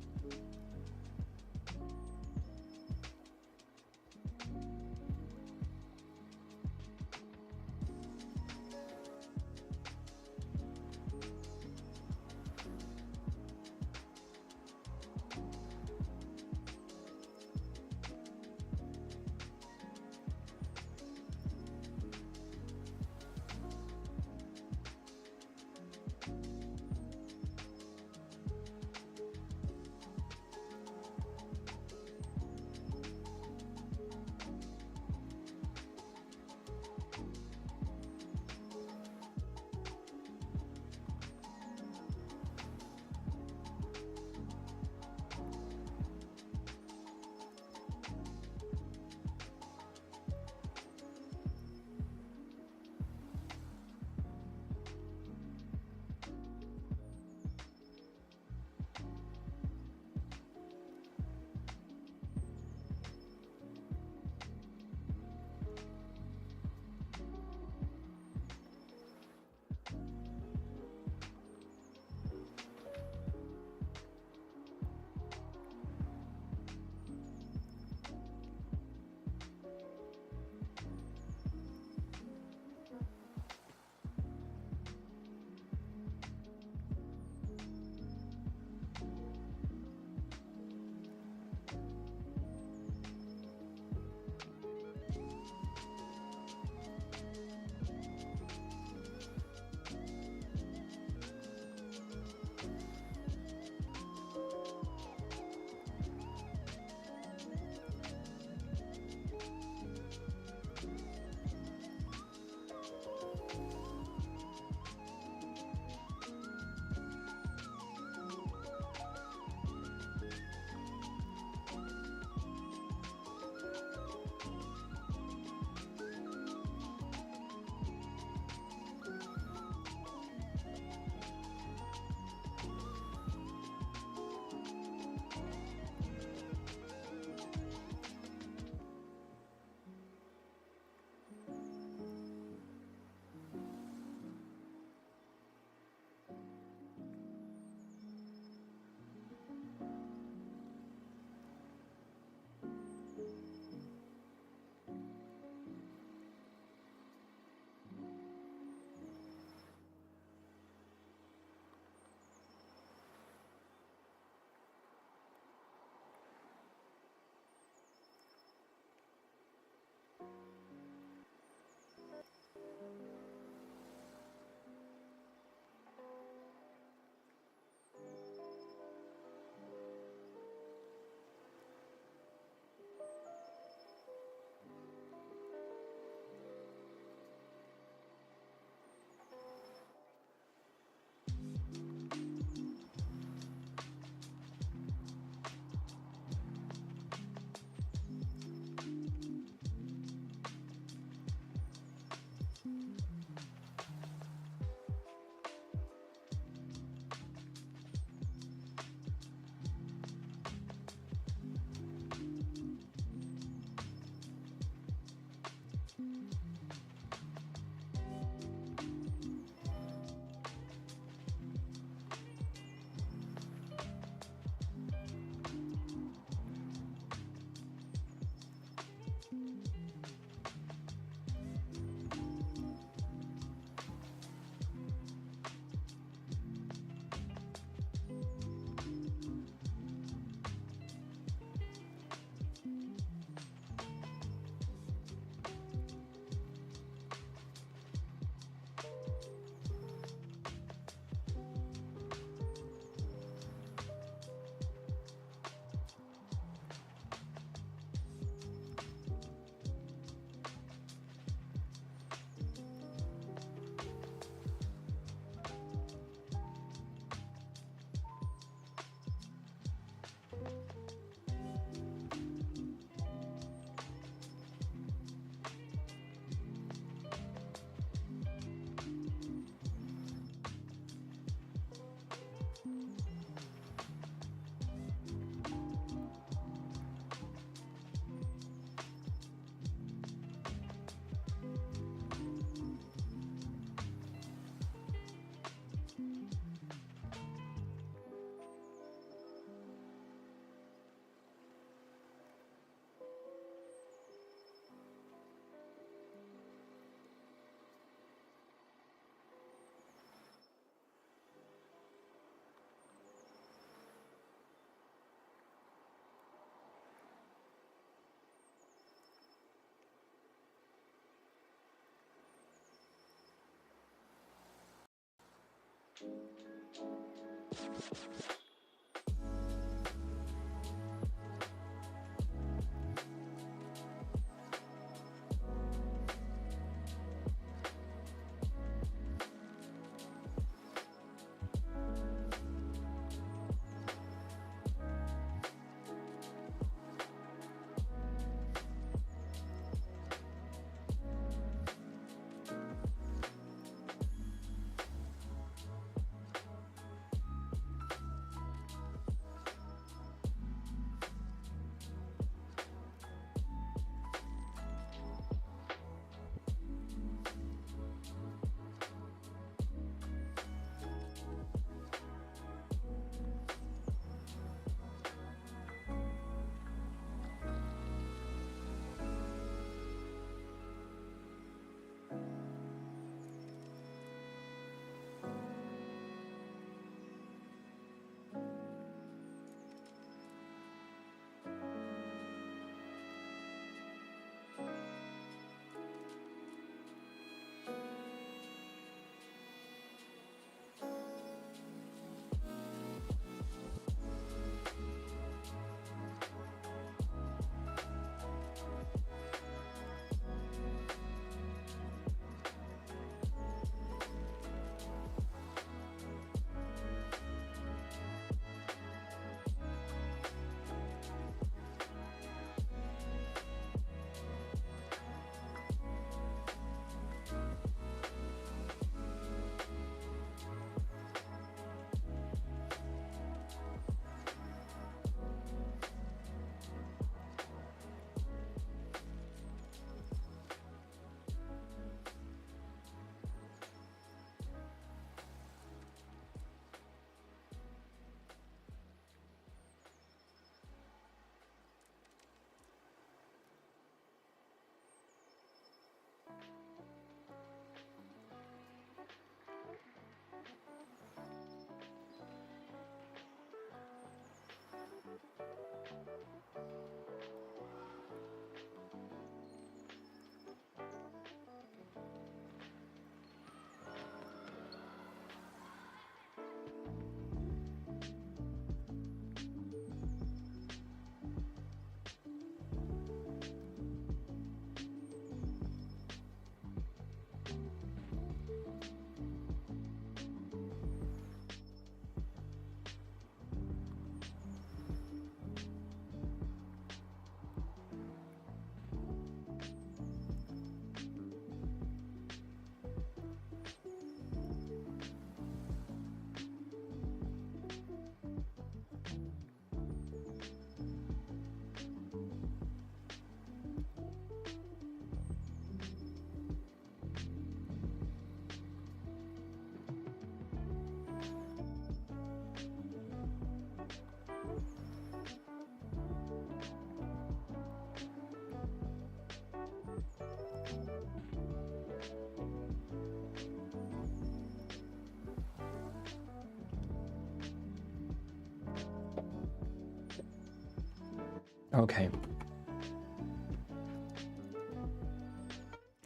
A: Okay.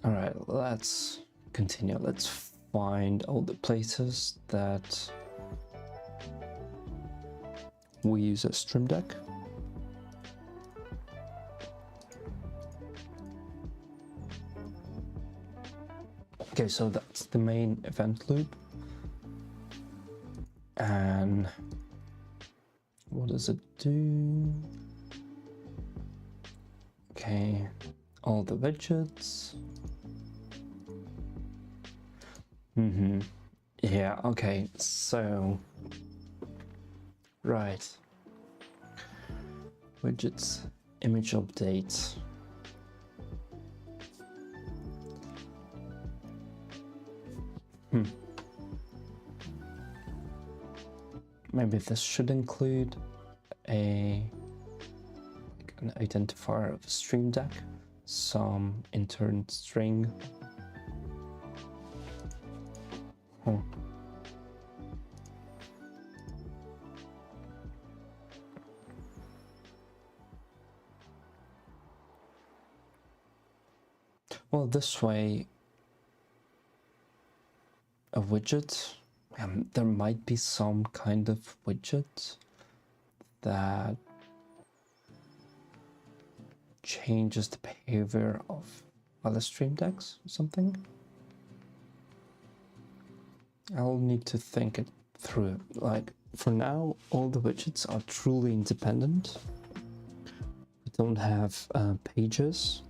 A: All right, let's continue. Let's find all the places that we use a StreamDeck. Okay, so that's the main event loop. And what does it do? Okay, all the widgets. Yeah, okay, so right. Widgets, image update. Maybe this should include an identifier of a StreamDeck, some intern string. Well, this way a widget There might be some kind of widget that changes the behavior of other stream decks or something. I'll need to think it through. Like, for now, all the widgets are truly independent. We don't have pages.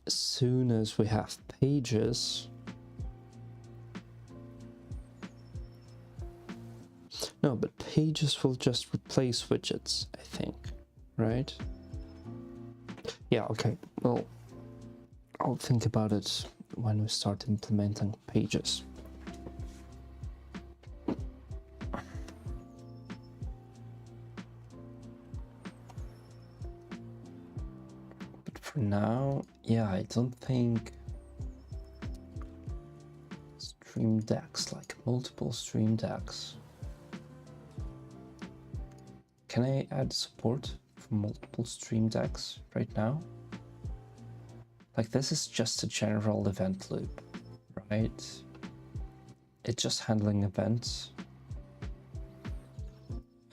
A: As soon as we have pages, no, but pages will just replace widgets, I think, right? Yeah, okay, well, I'll think about it when we start implementing pages. But for now, yeah, I don't think stream decks, like multiple stream decks. Can I add support for multiple stream decks right now? Like, this is just a general event loop, right? It's just handling events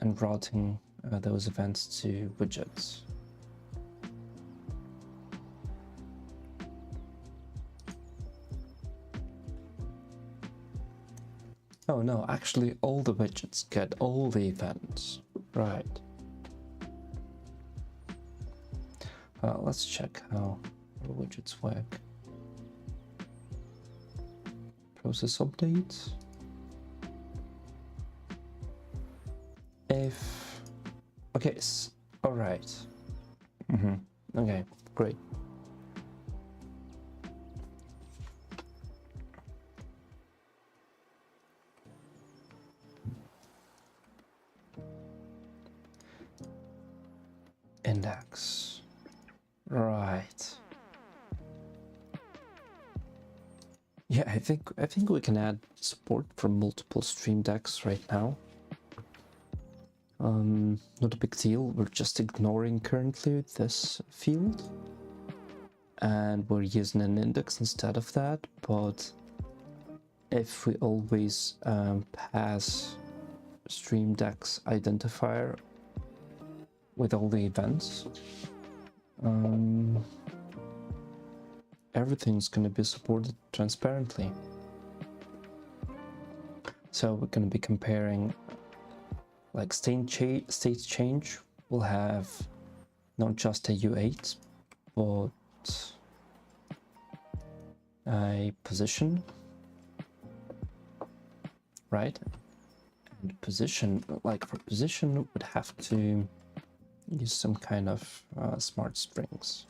A: and routing those events to widgets. Oh no, actually all the widgets get all the events, right? Let's check how the widgets work. Process updates. If okay, all right. Okay, great. Index, right? Yeah, I think we can add support for multiple stream decks right now. Not a big deal. We're just ignoring currently this field, and we're using an index instead of that. But if we always pass stream decks identifier with all the events, everything's going to be supported transparently. So we're going to be comparing, like, state change will have not just a U8, but a position, right? And position, like for position, would have to use some kind of smart strings.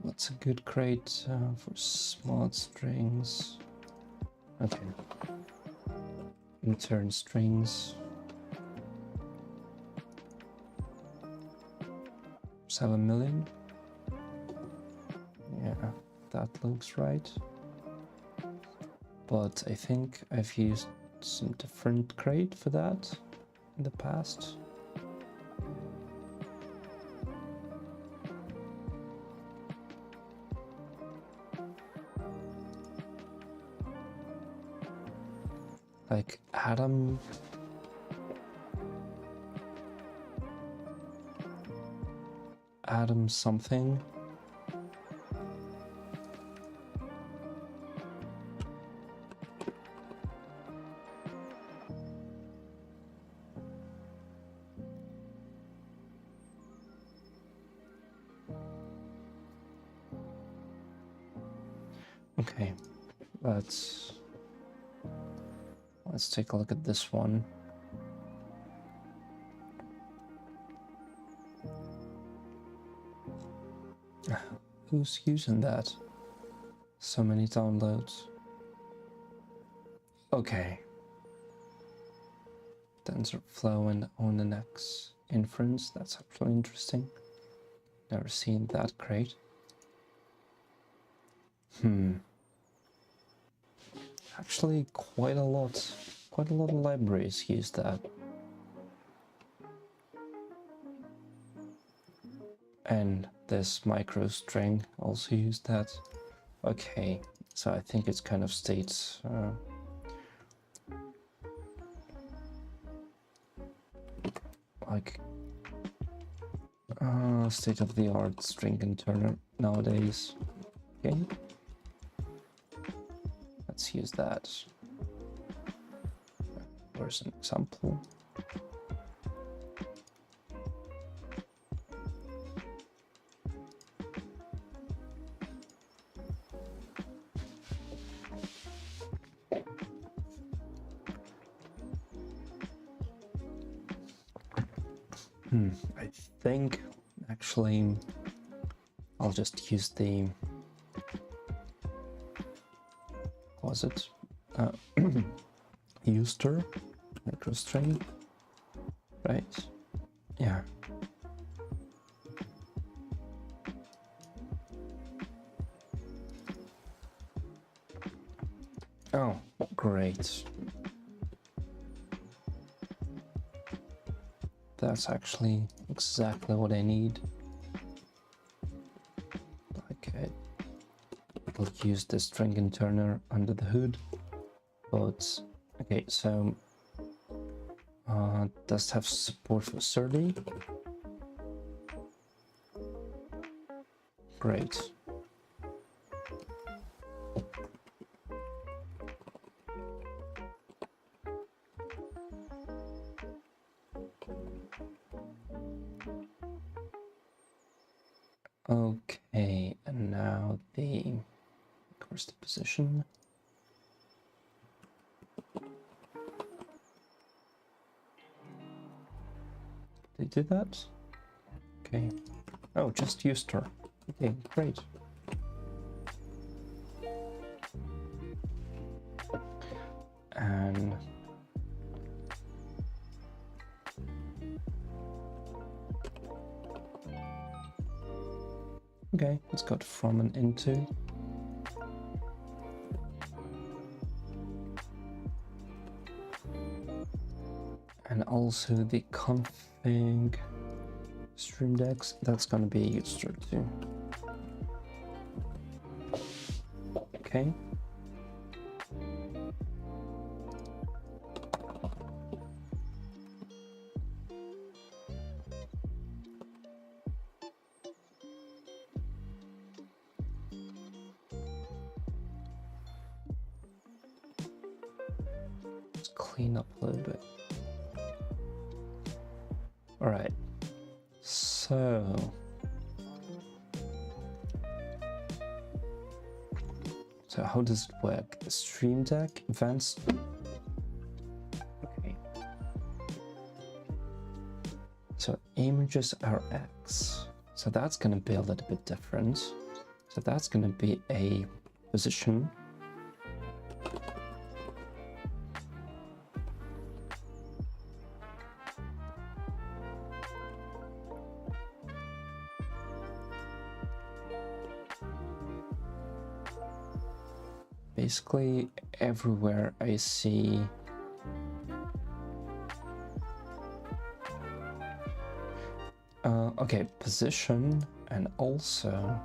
A: What's a good crate for smart strings? Okay. Return strings. 7 million. Yeah, that looks right. But I think I've used some different crate for that in the past. Like Adam something. Okay, let's take a look at this one. Who's using that? So many downloads. Okay. TensorFlow and ONNX inference. That's actually interesting. Never seen that crate. Actually, quite a lot of libraries use that. and this micro string also use that. Okay, so I think it's kind of states like state-of-the-art string internal nowadays. Okay, let's use that. Where's an example? I think actually I'll just use the, what was it? Uster microstring, right? Yeah. Oh, great. That's actually exactly what I need. Okay, we'll use the string internal under the hood, but okay, so does it have support for Surly? Great. Okay, and now of course, the position. They did that? Okay. Oh, just used her. Okay, great. And okay, it's got from and into. And also the config StreamDeck, that's gonna be a user too. Okay. Let's clean up a little bit. All right, so how does it work? The StreamDeck events. Okay. So images are X. So that's going to be a little bit different. So that's going to be a position. Basically, everywhere I see okay, position and also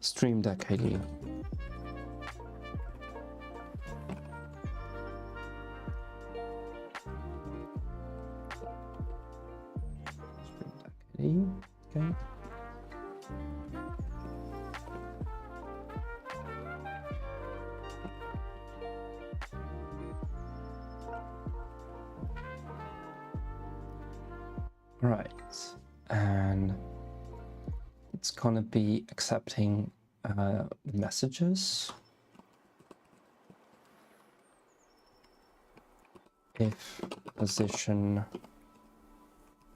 A: StreamDeck ID. StreamDeck ID, okay. Right, and it's gonna be accepting messages if position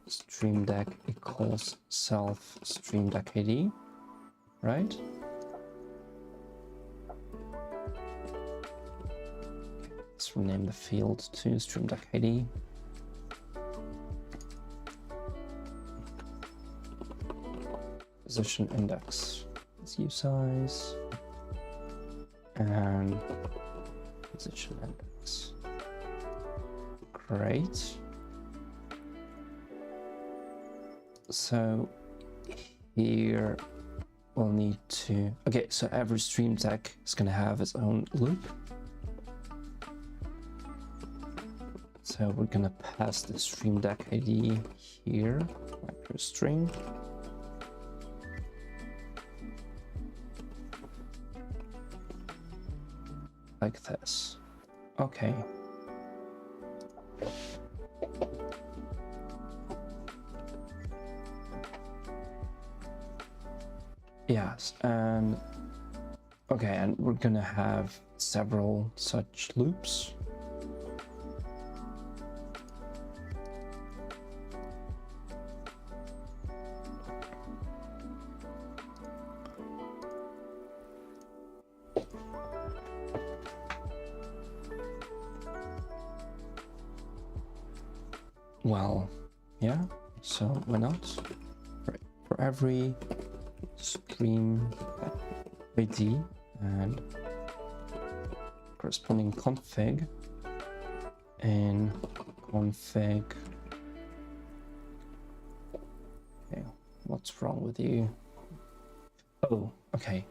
A: StreamDeck equals self StreamDeck ID, right? Let's rename the field to StreamDeck ID. Position index is usize and position index. Great. So here we'll need to, okay, so every StreamDeck is going to have its own loop. So we're going to pass the StreamDeck ID here, micro string. Like this. Okay. Yes, and okay, and we're gonna have several such loops. Well, yeah, so why not? Right, for every stream ID and corresponding config in config. Okay, what's wrong with you? Oh, okay,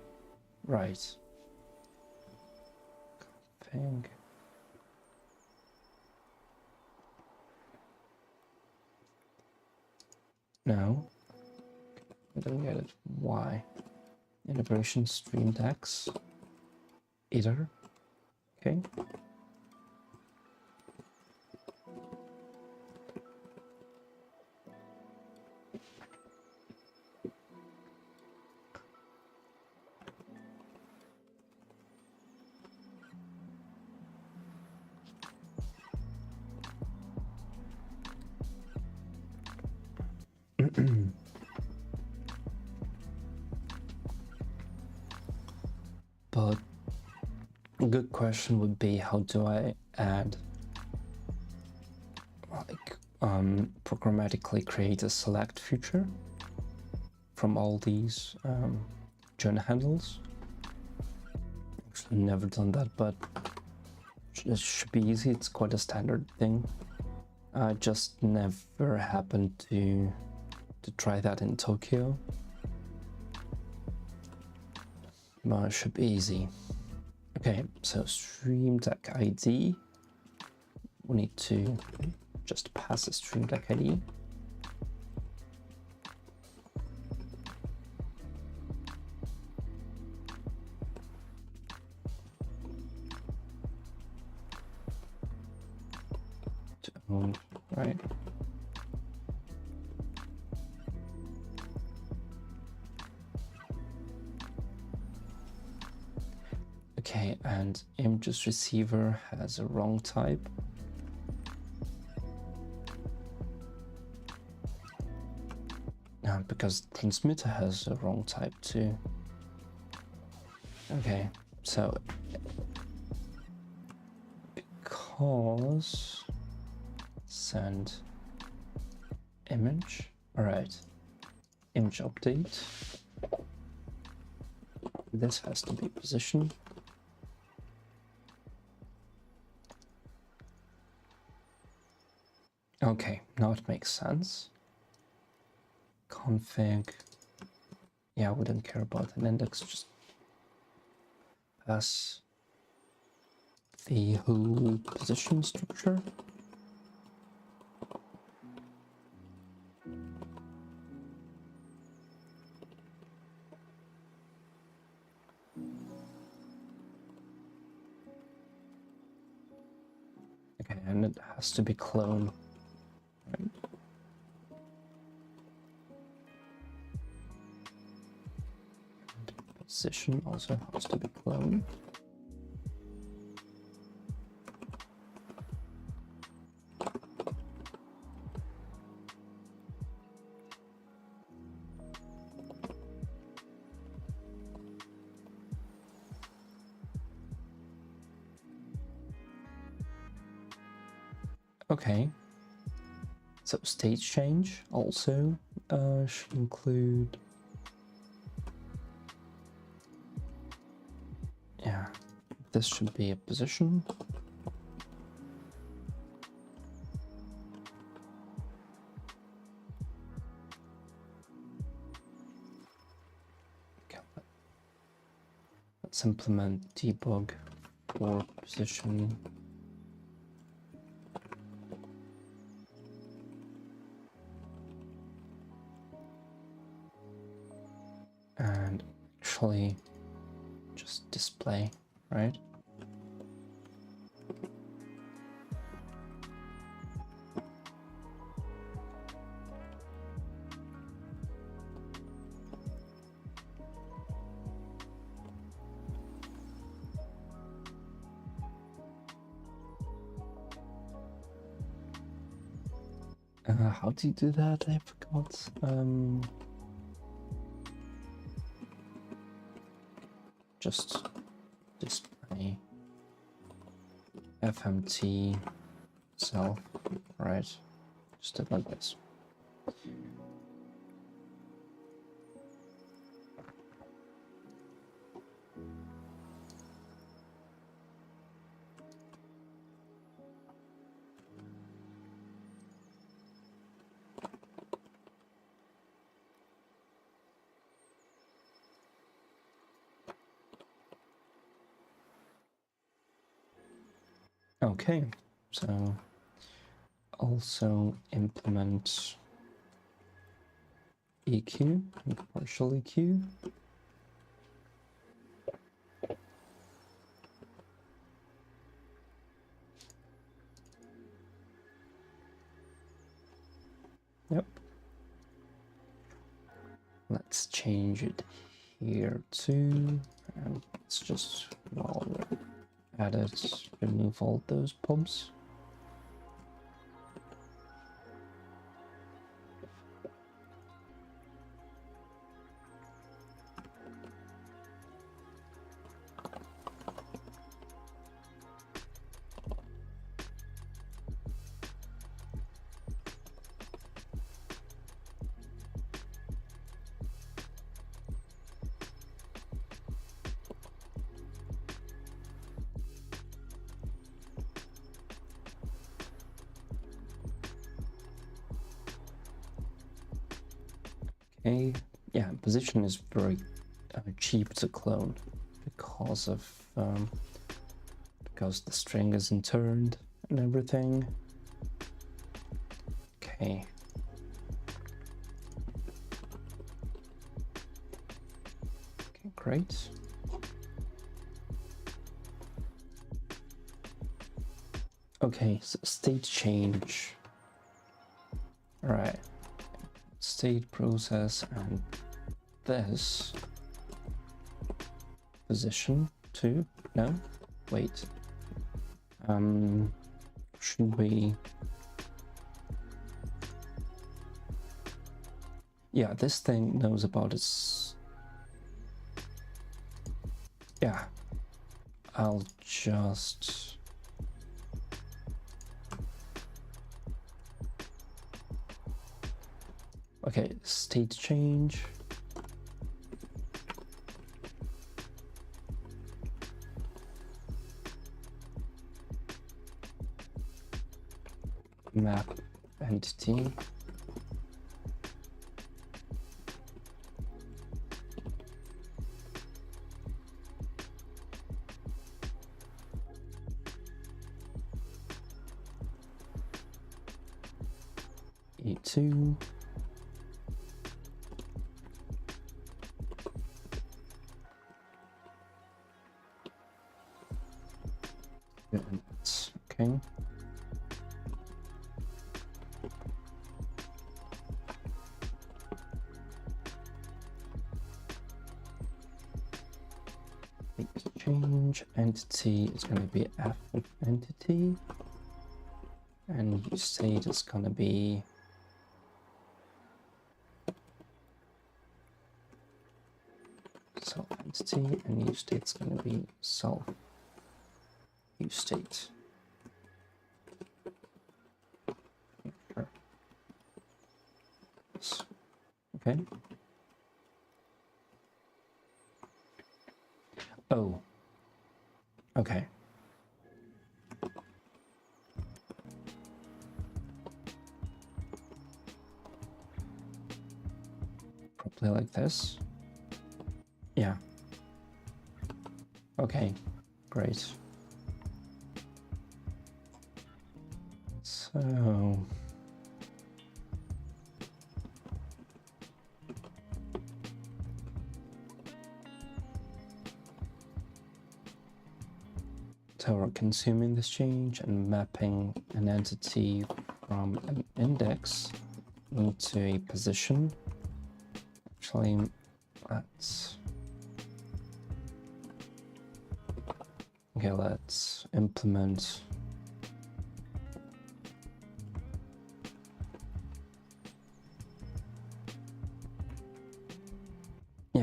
A: right. Config. No, I don't get it. Why? Integration StreamDecks. Either. Okay. But a good question would be, how do I add, like, programmatically create a select feature from all these join handles? Actually, never done that, but it should be easy. It's quite a standard thing. I just never happened to try that in Tokyo. But it should be easy. Okay, so StreamDeck ID. We need to just pass the StreamDeck ID. Right. Okay, and images receiver has a wrong type. Because transmitter has a wrong type too. Okay, so because send image, all right, image update. This has to be position. Okay, now it makes sense. Config. Yeah, we don't care about an index, just pass the whole position structure. Okay, and it has to be cloned, right? Position also has to be cloned. Okay, so state change also should include, yeah, this should be a position. let's implement debug for position. And actually just display, right? How do you do that? I forgot. Just display FMT self, right? Just do it like this. Okay, so also implement EQ and partial EQ. Yep. Let's change it here too. And let's just, while we're at it, remove all those pubs. Okay, yeah, position is very cheap to clone because of because the string isn't turned and everything. Okay. Okay, great. Okay, so state change. All right. State process and this position too. No, wait. Should we? Yeah, this thing knows about its. Yeah, I'll just. Okay, state change. Map entity. E2. Okay. Change entity is going to be F of entity, and use state is going to be self entity, and use state is going to be self use state. Sure. Okay. Oh. Okay. Probably like this. Yeah. Okay, great. So we're consuming this change and mapping an entity from an index into a position. Actually, let's implement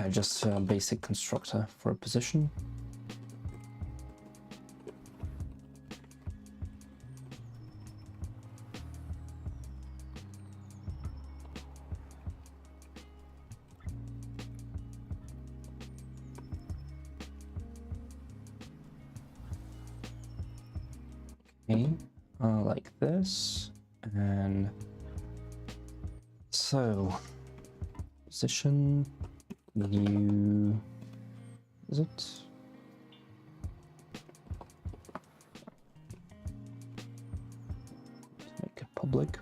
A: just a basic constructor for a position. Like this, and so position new, is it? Make it public,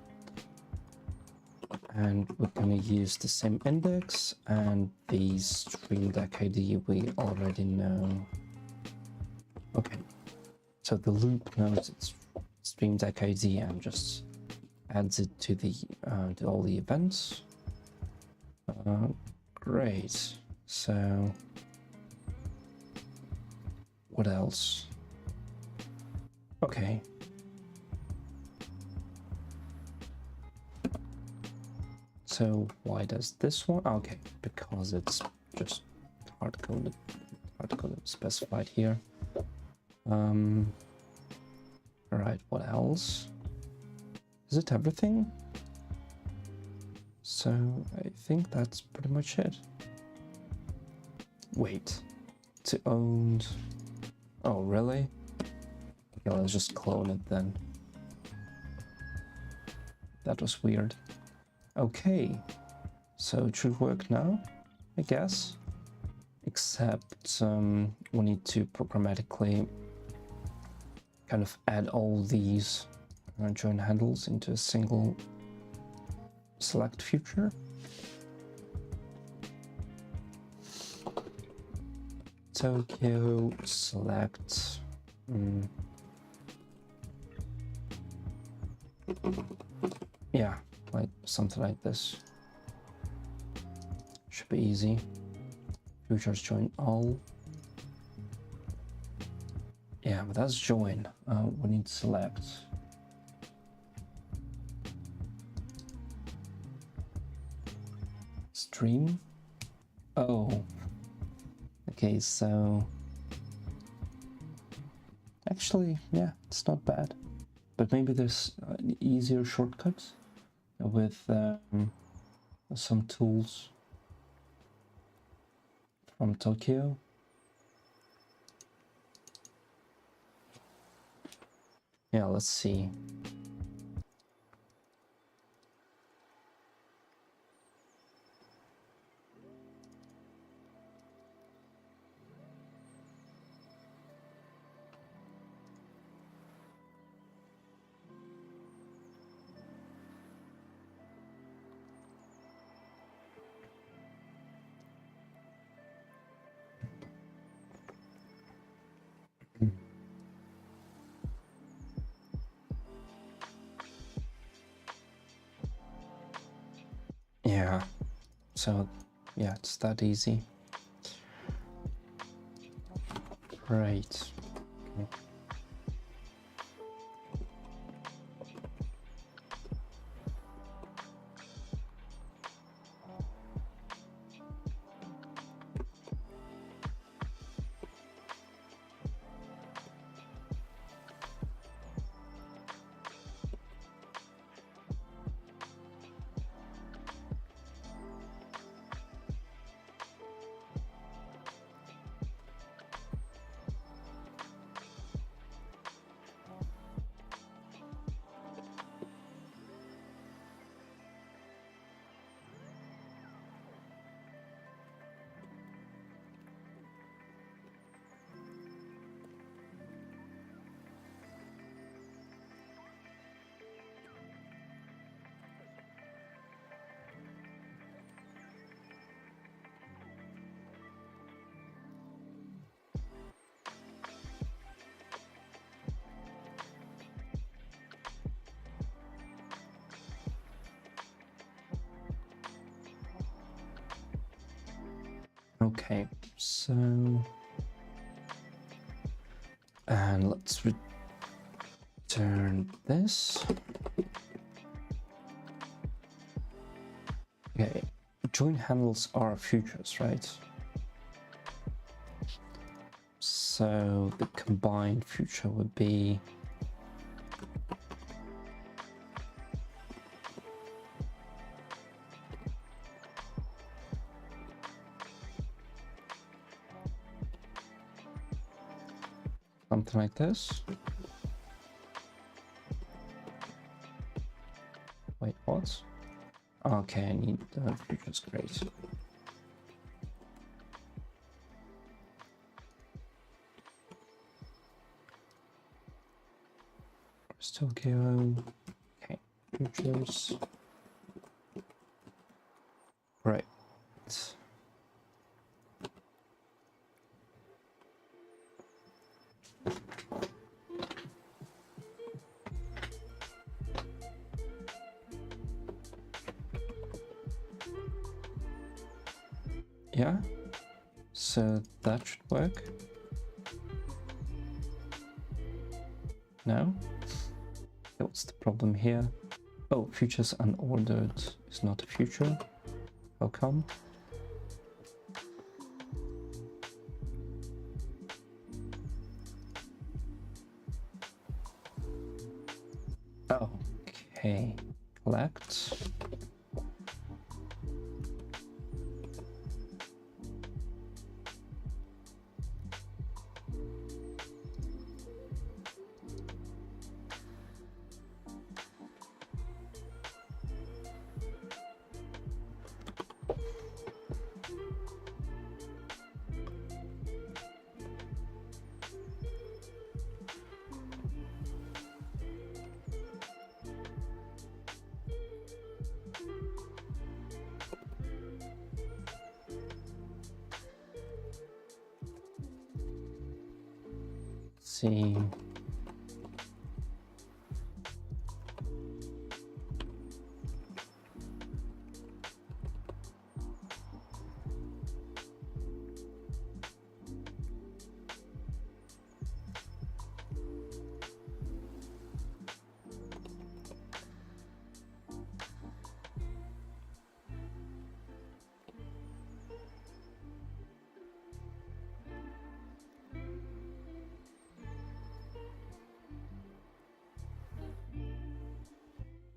A: and we're going to use the same index and the StreamDeck ID we already know. Okay, so the loop knows it's StreamDeck ID and just adds it to the to all the events. Great. So what else? Okay. So why does this one? Okay, because it's just hard-coded specified here. Alright, what else? Is it everything? So I think that's pretty much it. Wait, to owned. Oh, really? Okay, let's just clone it then. That was weird. Okay, so it should work now, I guess. Except we need to programmatically kind of add all these join handles into a single select feature. Tokyo select. Yeah, like something like this. Should be easy. Features join all. Yeah, but that's join. We need to select. Stream. Oh. Okay, so actually, yeah, it's not bad. But maybe there's an easier shortcut with some tools from Tokyo. Yeah, let's see. Yeah, so yeah, it's that easy. Right. Okay. Okay, so and let's return this. Okay, join handles are futures, right? So the combined future would be something like this. Wait, what? Okay, I need the futures, great. Still go. Okay, futures. Right. Yeah, so that should work. No? What's the problem here? Oh, futures unordered is not a future. How come? Oh, okay. Collect. See.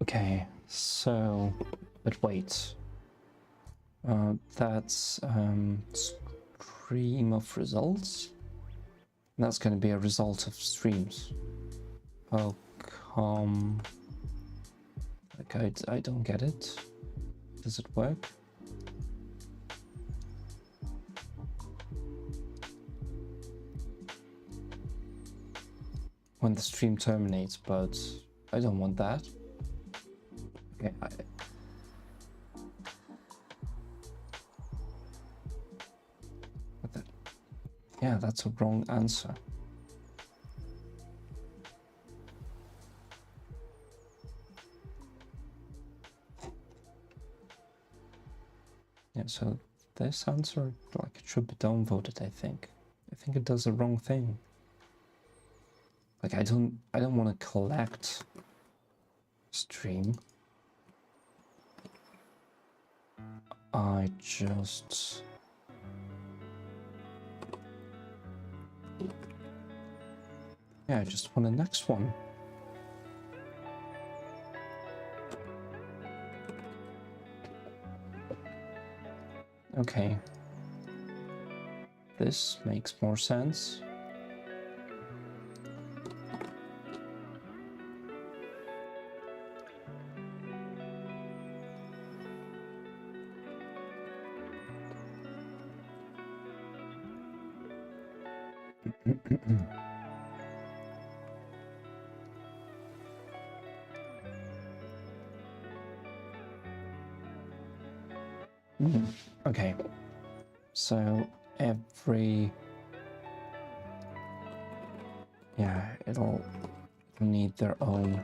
A: Okay, so, but wait. That's stream of results. That's going to be a result of streams. How come? Like I don't get it. Does it work? When the stream terminates, but I don't want that. Okay, yeah, that's a wrong answer. Yeah, so this answer, like, it should be downvoted, I think. I think it does the wrong thing. Like, I don't want to collect stream. I just... Yeah, I just want the next one. Okay. This makes more sense. Okay, so every... Yeah, it'll need their own...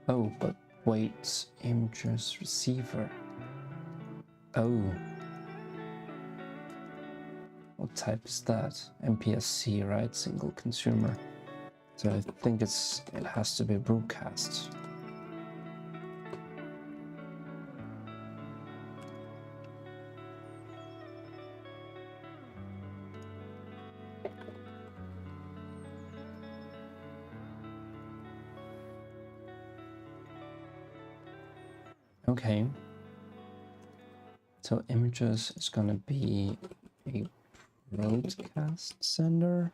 A: Oh, but wait, images receiver. Oh. what type is that? MPSC, right? Single consumer. So I think it has to be broadcast. Okay. So images is gonna be a broadcast sender.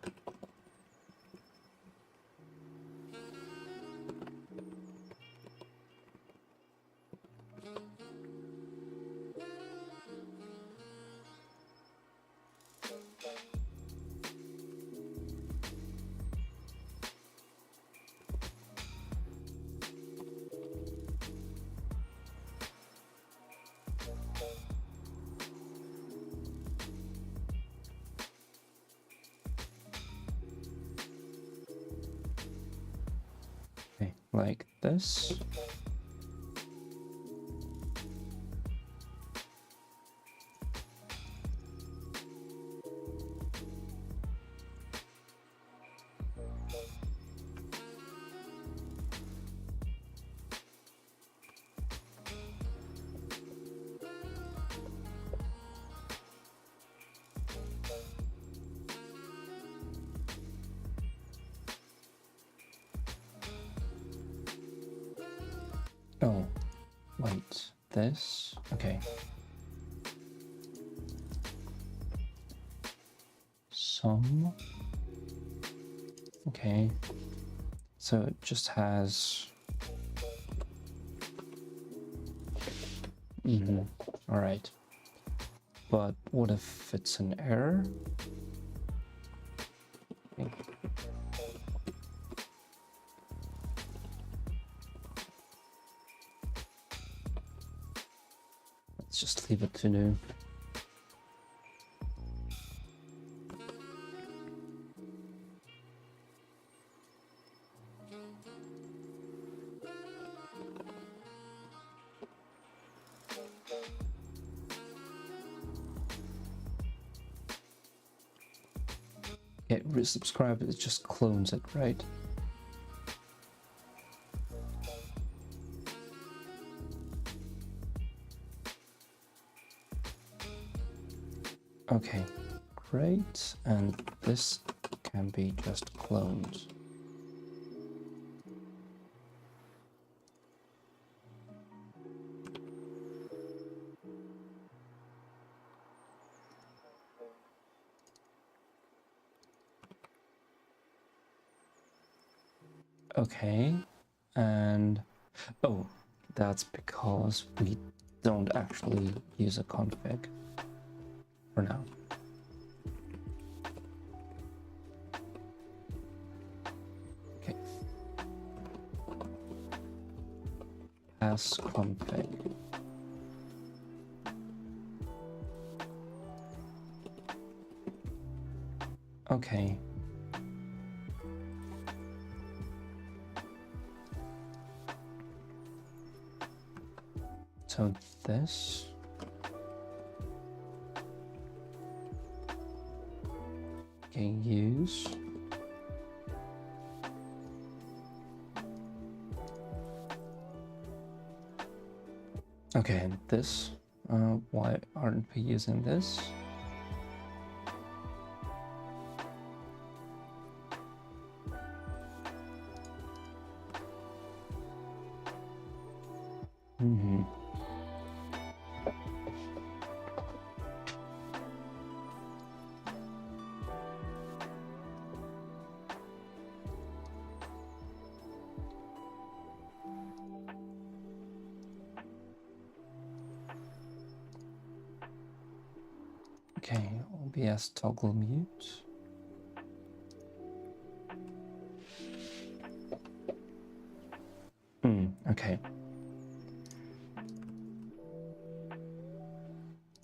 A: Okay, like this. Oh, wait, this? Okay. Some. Okay. So it just has. All right. But what if it's an error? Okay. Let's just leave it to new. Okay, resubscribe, it just clones it, right? Okay, great, and this can be just cloned. Okay, and oh, that's because we don't actually use a config for now. Okay, as config. Okay. So this can use okay, and this why aren't we using this? Okay, OBS toggle mute. Okay.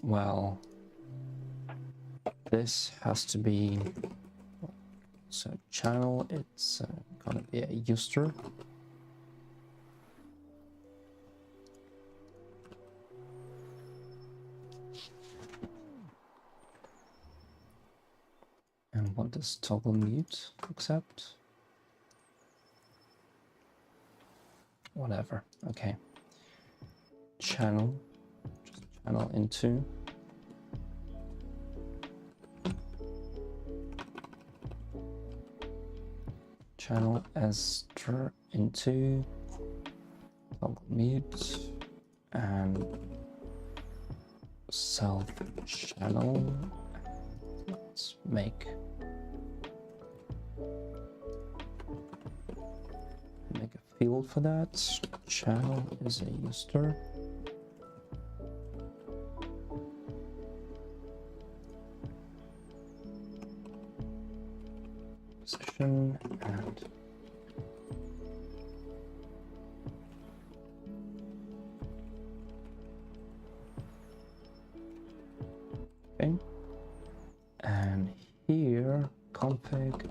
A: Well, this has to be so channel. It's gonna be a user. what does toggle mute accept? Whatever. Okay. Channel. Just channel into. Channel ester into. Toggle mute. And self channel. Let's make a field for that. Channel is a user. Position and okay. And here config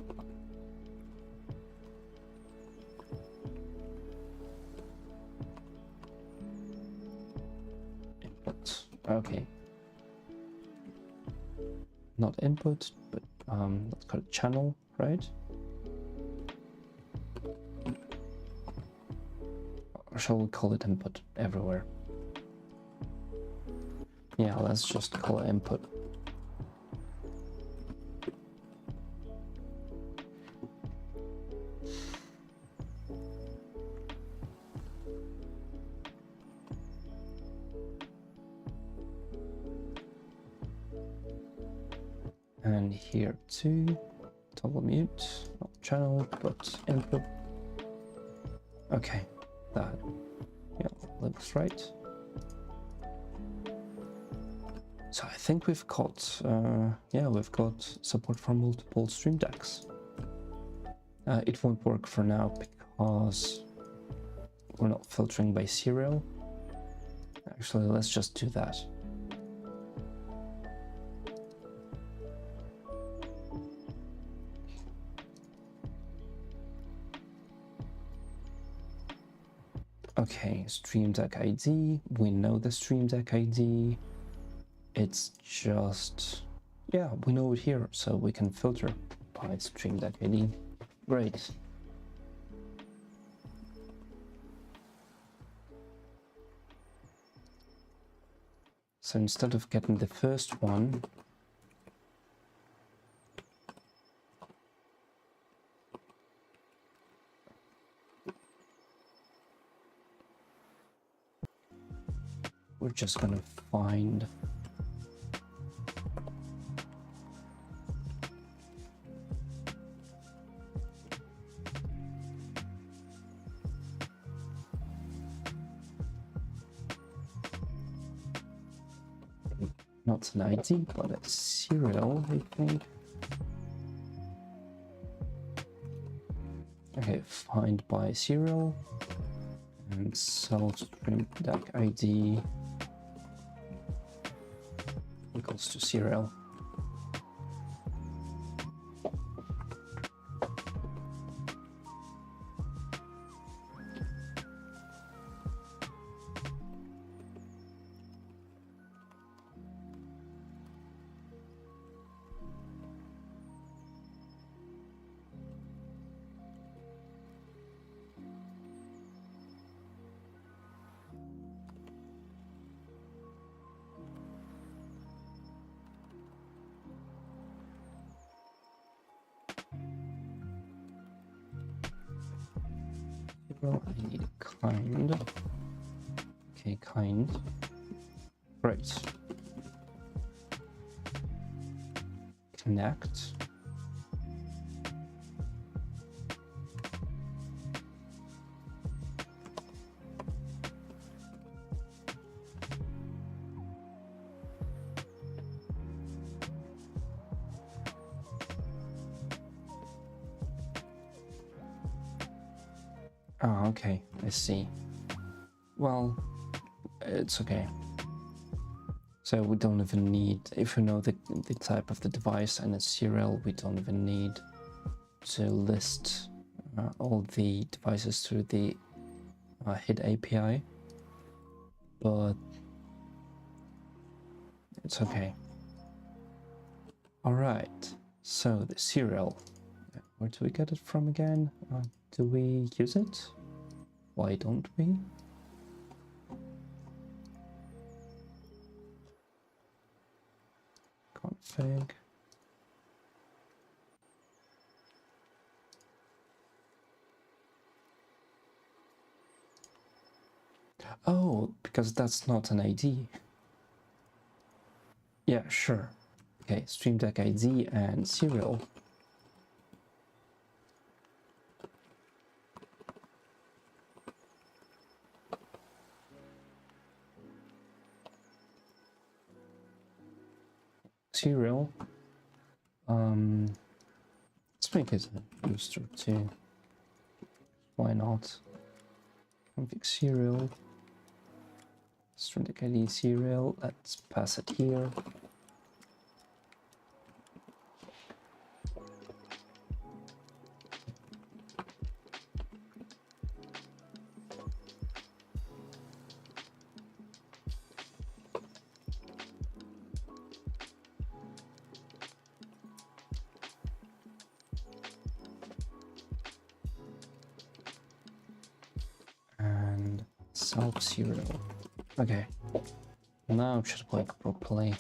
A: input. Okay. Not input, but let's call it channel, right? Or shall we call it input everywhere? Yeah, let's just call it input. And here too, toggle mute, not channel, but input. Okay, that, yeah, looks right. So I think we've got, yeah, we've got support for multiple StreamDecks. It won't work for now because we're not filtering by serial. Actually, let's just do that. Okay, StreamDeck ID, we know the StreamDeck ID. It's just, yeah, we know it here, so we can filter by StreamDeck ID. Great. So instead of getting the first one, we're just gonna find not an ID, but a serial, I think. Okay, find by serial and self StreamDeck ID equals to serial. I need a kind. Okay, kind. Great. Connect. Ah, okay, I see. Well, it's okay. So we don't even need, if we know the type of the device and its serial, we don't even need to list all the devices through the HID API, but it's okay. All right, So the cereal, where do we get it from again? Do we use it? Why don't we? Config. Oh, because that's not an ID. Yeah, sure. Okay, StreamDeck ID and serial. Serial. Let's make it a booster too. Why not? Config serial. StreamDeck ID serial. Let's pass it here. And self serial. Okay. Now it should work properly.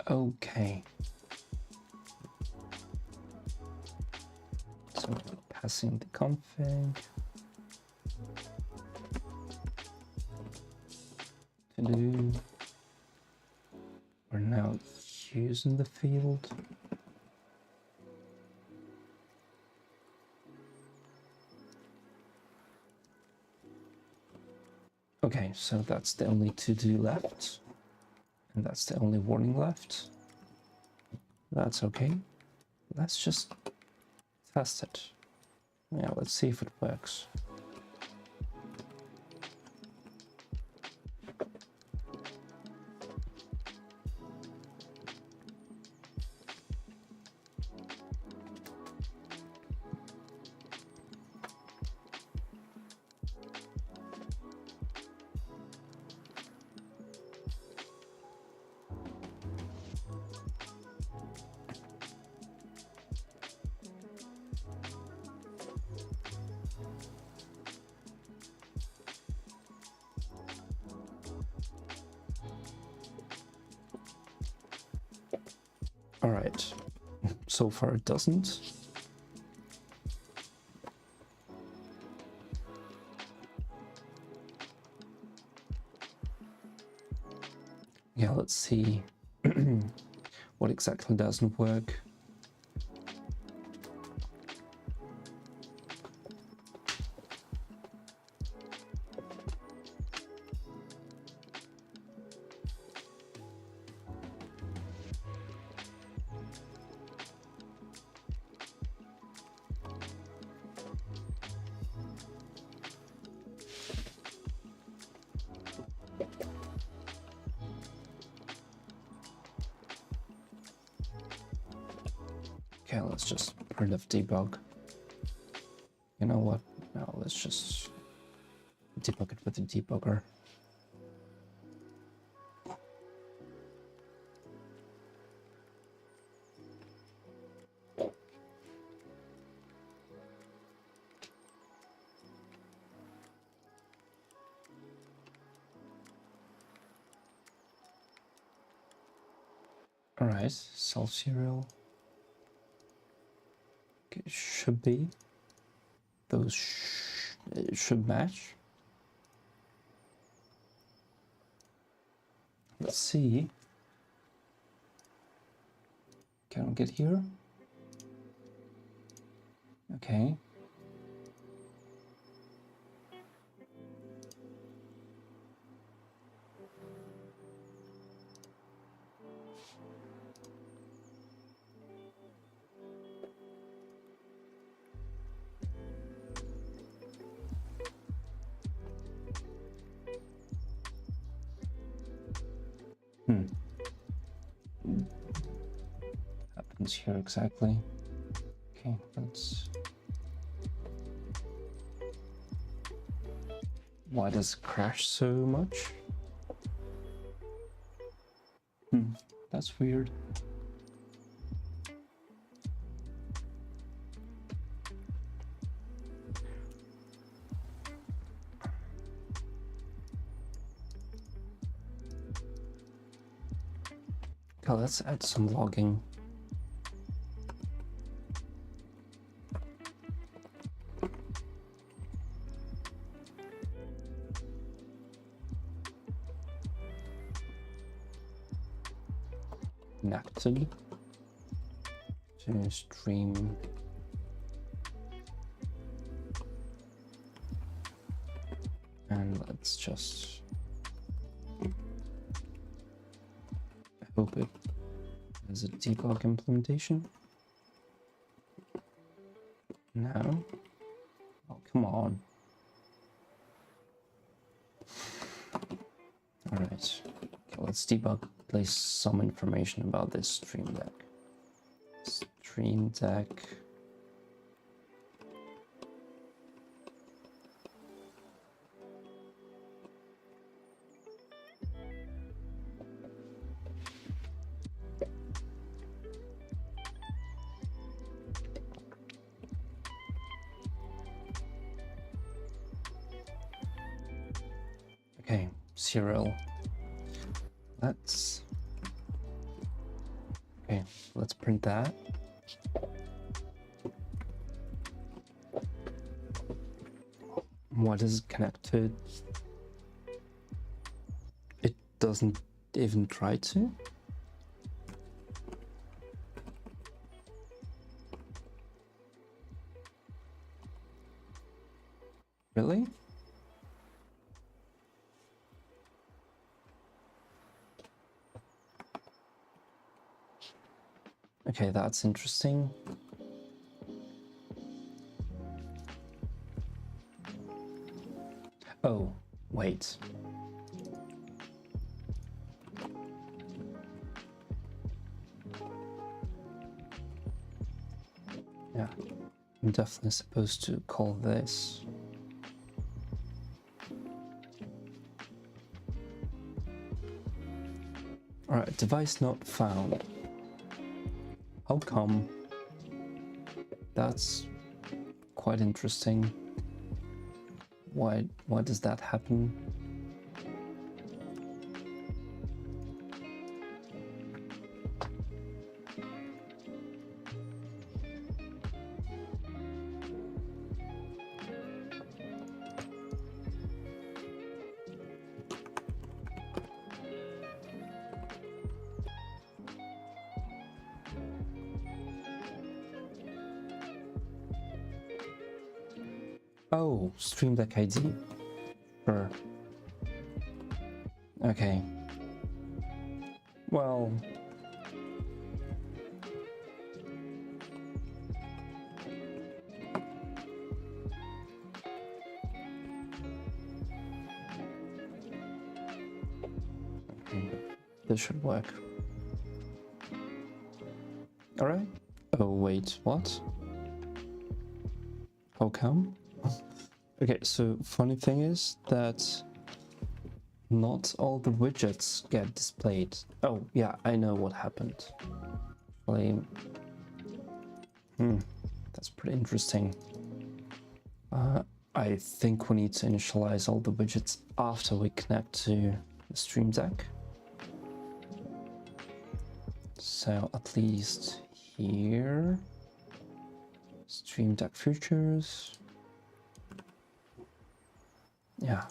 A: Okay. So we're passing the config. To do. We're now using the field. Okay, so that's the only to-do left. And that's the only warning left. That's okay. Let's just test it. Yeah, let's see if it works. All right, so far it doesn't. Yeah, let's see what exactly doesn't work. Okay, let's just printf debug. You know what? No, let's just debug it with the debugger. All right, self serial. Okay, should be. Those should match. Let's see. Can we get here? Okay. Happens here exactly. Okay, let's. Why does it crash so much? That's weird. Okay, let's add some logging. Connected to stream. And let's just hope it has a debug implementation. No. Oh, come on. All right. Okay, let's debug. Place some information about this StreamDeck. StreamDeck. Okay, serial. Let's print that. What is connected? It doesn't even try to. Really? Okay, that's interesting. Oh, wait. Yeah, I'm definitely supposed to call this. Alright, device not found. How come? That's quite interesting. Why does that happen? Oh, StreamDeck ID. Sure. Okay. Well. Okay. This should work. Alright. Oh, wait, what? How come? Okay, so funny thing is that not all the widgets get displayed. Oh, yeah, I know what happened. Actually, that's pretty interesting. I think we need to initialize all the widgets after we connect to the StreamDeck. So at least here, StreamDeck features. Yeah.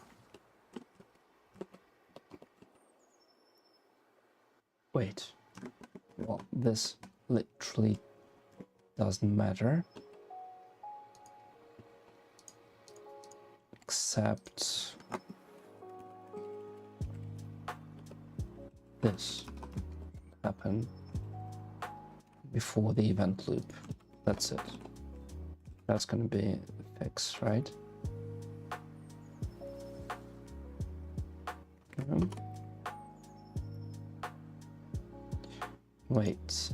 A: Wait. Well, this literally doesn't matter. Except this happened before the event loop. That's it. That's gonna be a fix, right? Wait.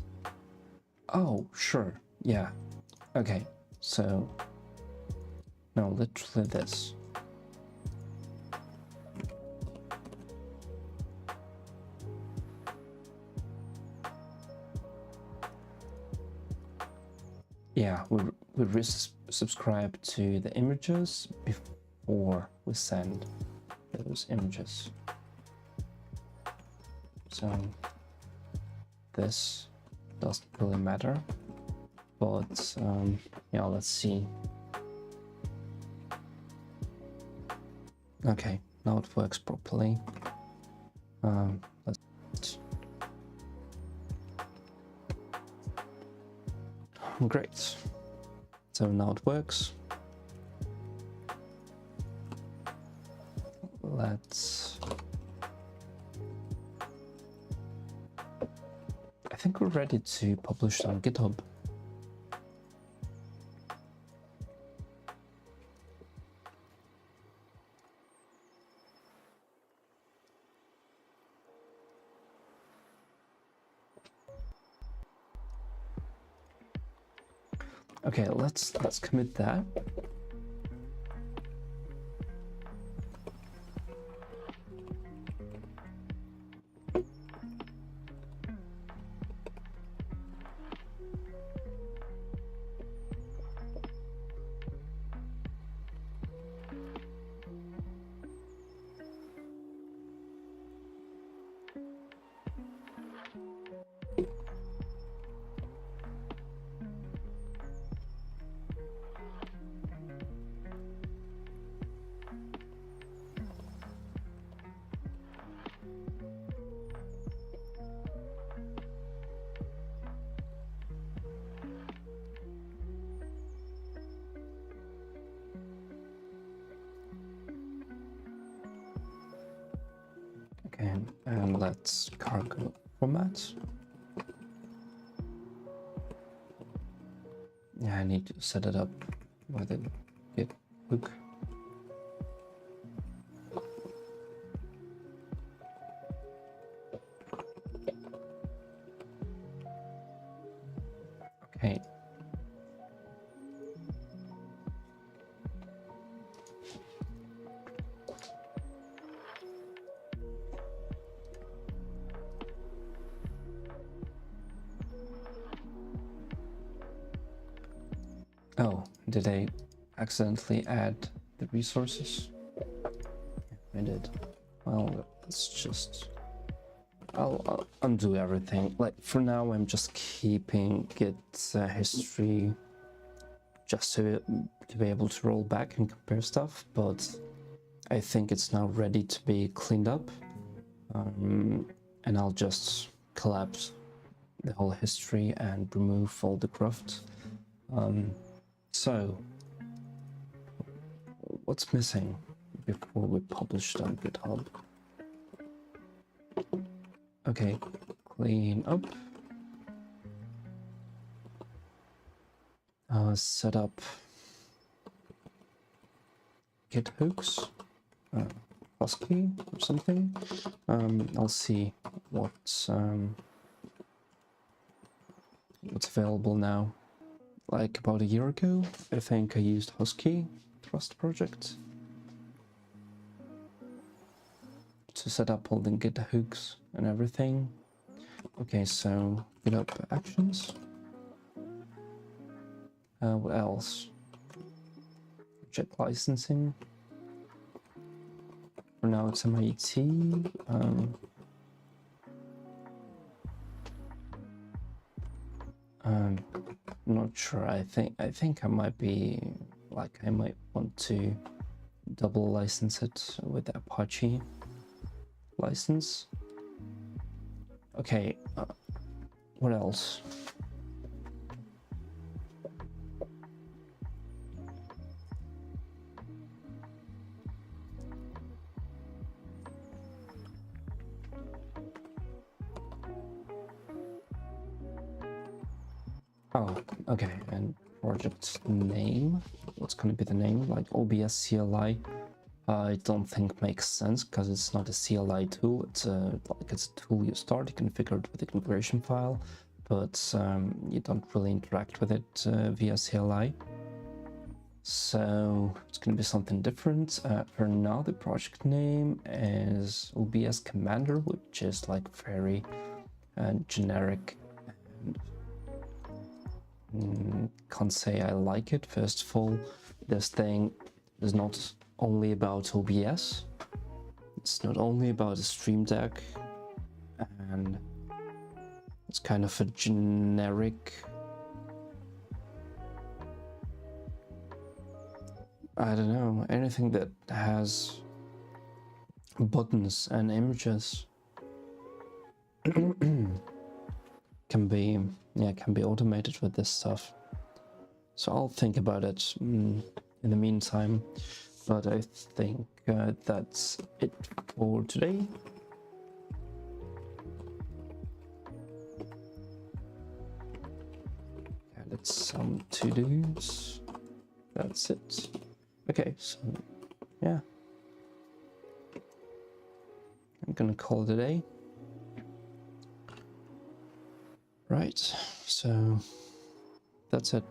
A: Oh, sure. Yeah. Okay. So, no, literally this. yeah, we resubscribe to the images before we send those images. So this doesn't really matter, but yeah, let's see. Okay, now it works properly. Let's great. So now it works. Let's. I think we're ready to publish on GitHub. Okay, let's commit that. Okay, and let's cargo format. Yeah, I need to set it up with a git hook. Okay. Oh, did I accidentally add the resources? I did. Well, let's just... I'll undo everything. Like, for now, I'm just keeping Git history just to be able to roll back and compare stuff, but I think it's now ready to be cleaned up. And I'll just collapse the whole history and remove all the cruft. So, what's missing before we publish it on GitHub? Okay, clean up. Set up git hooks, Husky or something. I'll see what's available now. Like about a year ago, I think I used Husky Trust project to set up all the git hooks and everything. Okay, so GitHub actions. What else? Check licensing. For now it's MIT. I'm not sure. I think I might be like I might want to double license it with the Apache license. Okay, what else? Oh, okay, and project name. What's going to be the name? Like OBS CLI? I don't think makes sense because it's not a CLI tool. It's a tool you start, you configure it with the configuration file, but you don't really interact with it via CLI. So it's going to be something different. For now, the project name is OBS Commander, which is like very generic and can't say I like it. First of all, this thing is not only about OBS, it's not only about a StreamDeck, and it's kind of a generic, I don't know, anything that has buttons and images can be automated with this stuff. So I'll think about it in the meantime, but I think that's it for today. Let's some to-dos. That's it. Okay, so yeah, I'm gonna call it a day. Right, so that's it.